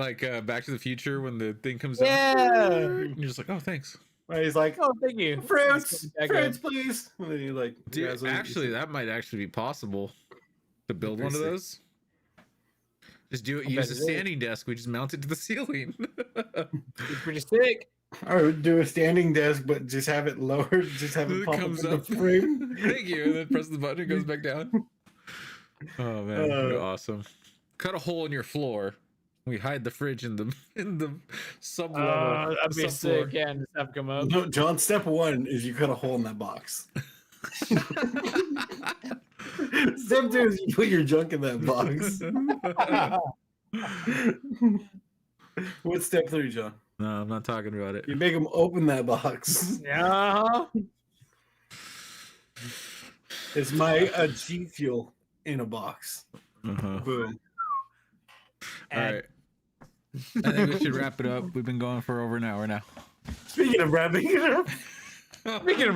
Back to the Future when the thing comes down. And you're just like, oh, thanks. Right, he's like, oh, thank you. Fruits, please. And then you like, dude, actually, that might actually be possible to build one of those. Just do it. Use a standing desk. We just mount it to the ceiling. It's pretty sick. Or do a standing desk, but just have it lowered. Just have it pop comes up in the frame. Thank you. And then press the button. It goes back down. Oh man, awesome! Cut a hole in your floor. We hide the fridge in the sub level. That'd be sick. Yeah, and just have come up. No, John. Step 1 is you cut a hole in that box. Step 2 is you put your junk in that box. What's step 3, John? No, I'm not talking about it. You make them open that box. Yeah. It's my G Fuel in a box. Boom. All right. I think we should wrap it up. We've been going for over an hour now. Speaking of wrapping it up. Sponsored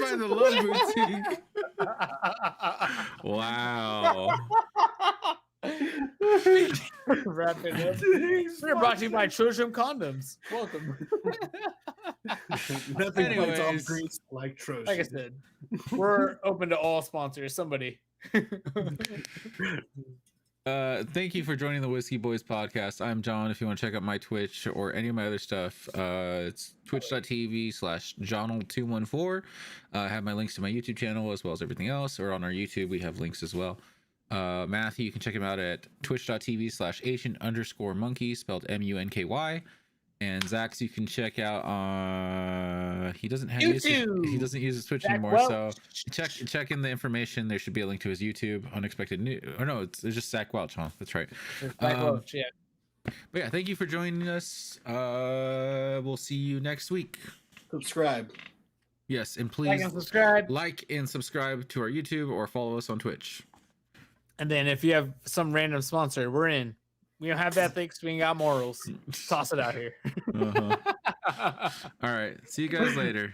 by the Love Boutique. Wow. Wrap it up. We're brought to you by Trojan Condoms. Welcome. Nothing bites off grease like Trojan. Like I said, we're open to all sponsors. Somebody. Thank you for joining the Whiskey Boys podcast. I'm John. If you want to check out my Twitch or any of my other stuff, it's twitch.tv/Johnal214. I have my links to my YouTube channel as well as everything else, or on our YouTube, we have links as well. Matthew, you can check him out at twitch.tv/Asian_monkey, spelled MUNKY. And Zach's you can check out he doesn't have YouTube. He doesn't use his Twitch anymore, so check in the information. There should be a link to his YouTube. Unexpected news, or no, it's just Zach Welch, huh? That's right. Zach Welch, yeah. But yeah, thank you for joining us. We'll see you next week. Subscribe. Yes, and Like please and subscribe. like and subscribe to our YouTube or follow us on Twitch. And then if you have some random sponsor, we're in. We don't have ethics. We ain't got morals. Toss it out here. Uh-huh. All right. See you guys later.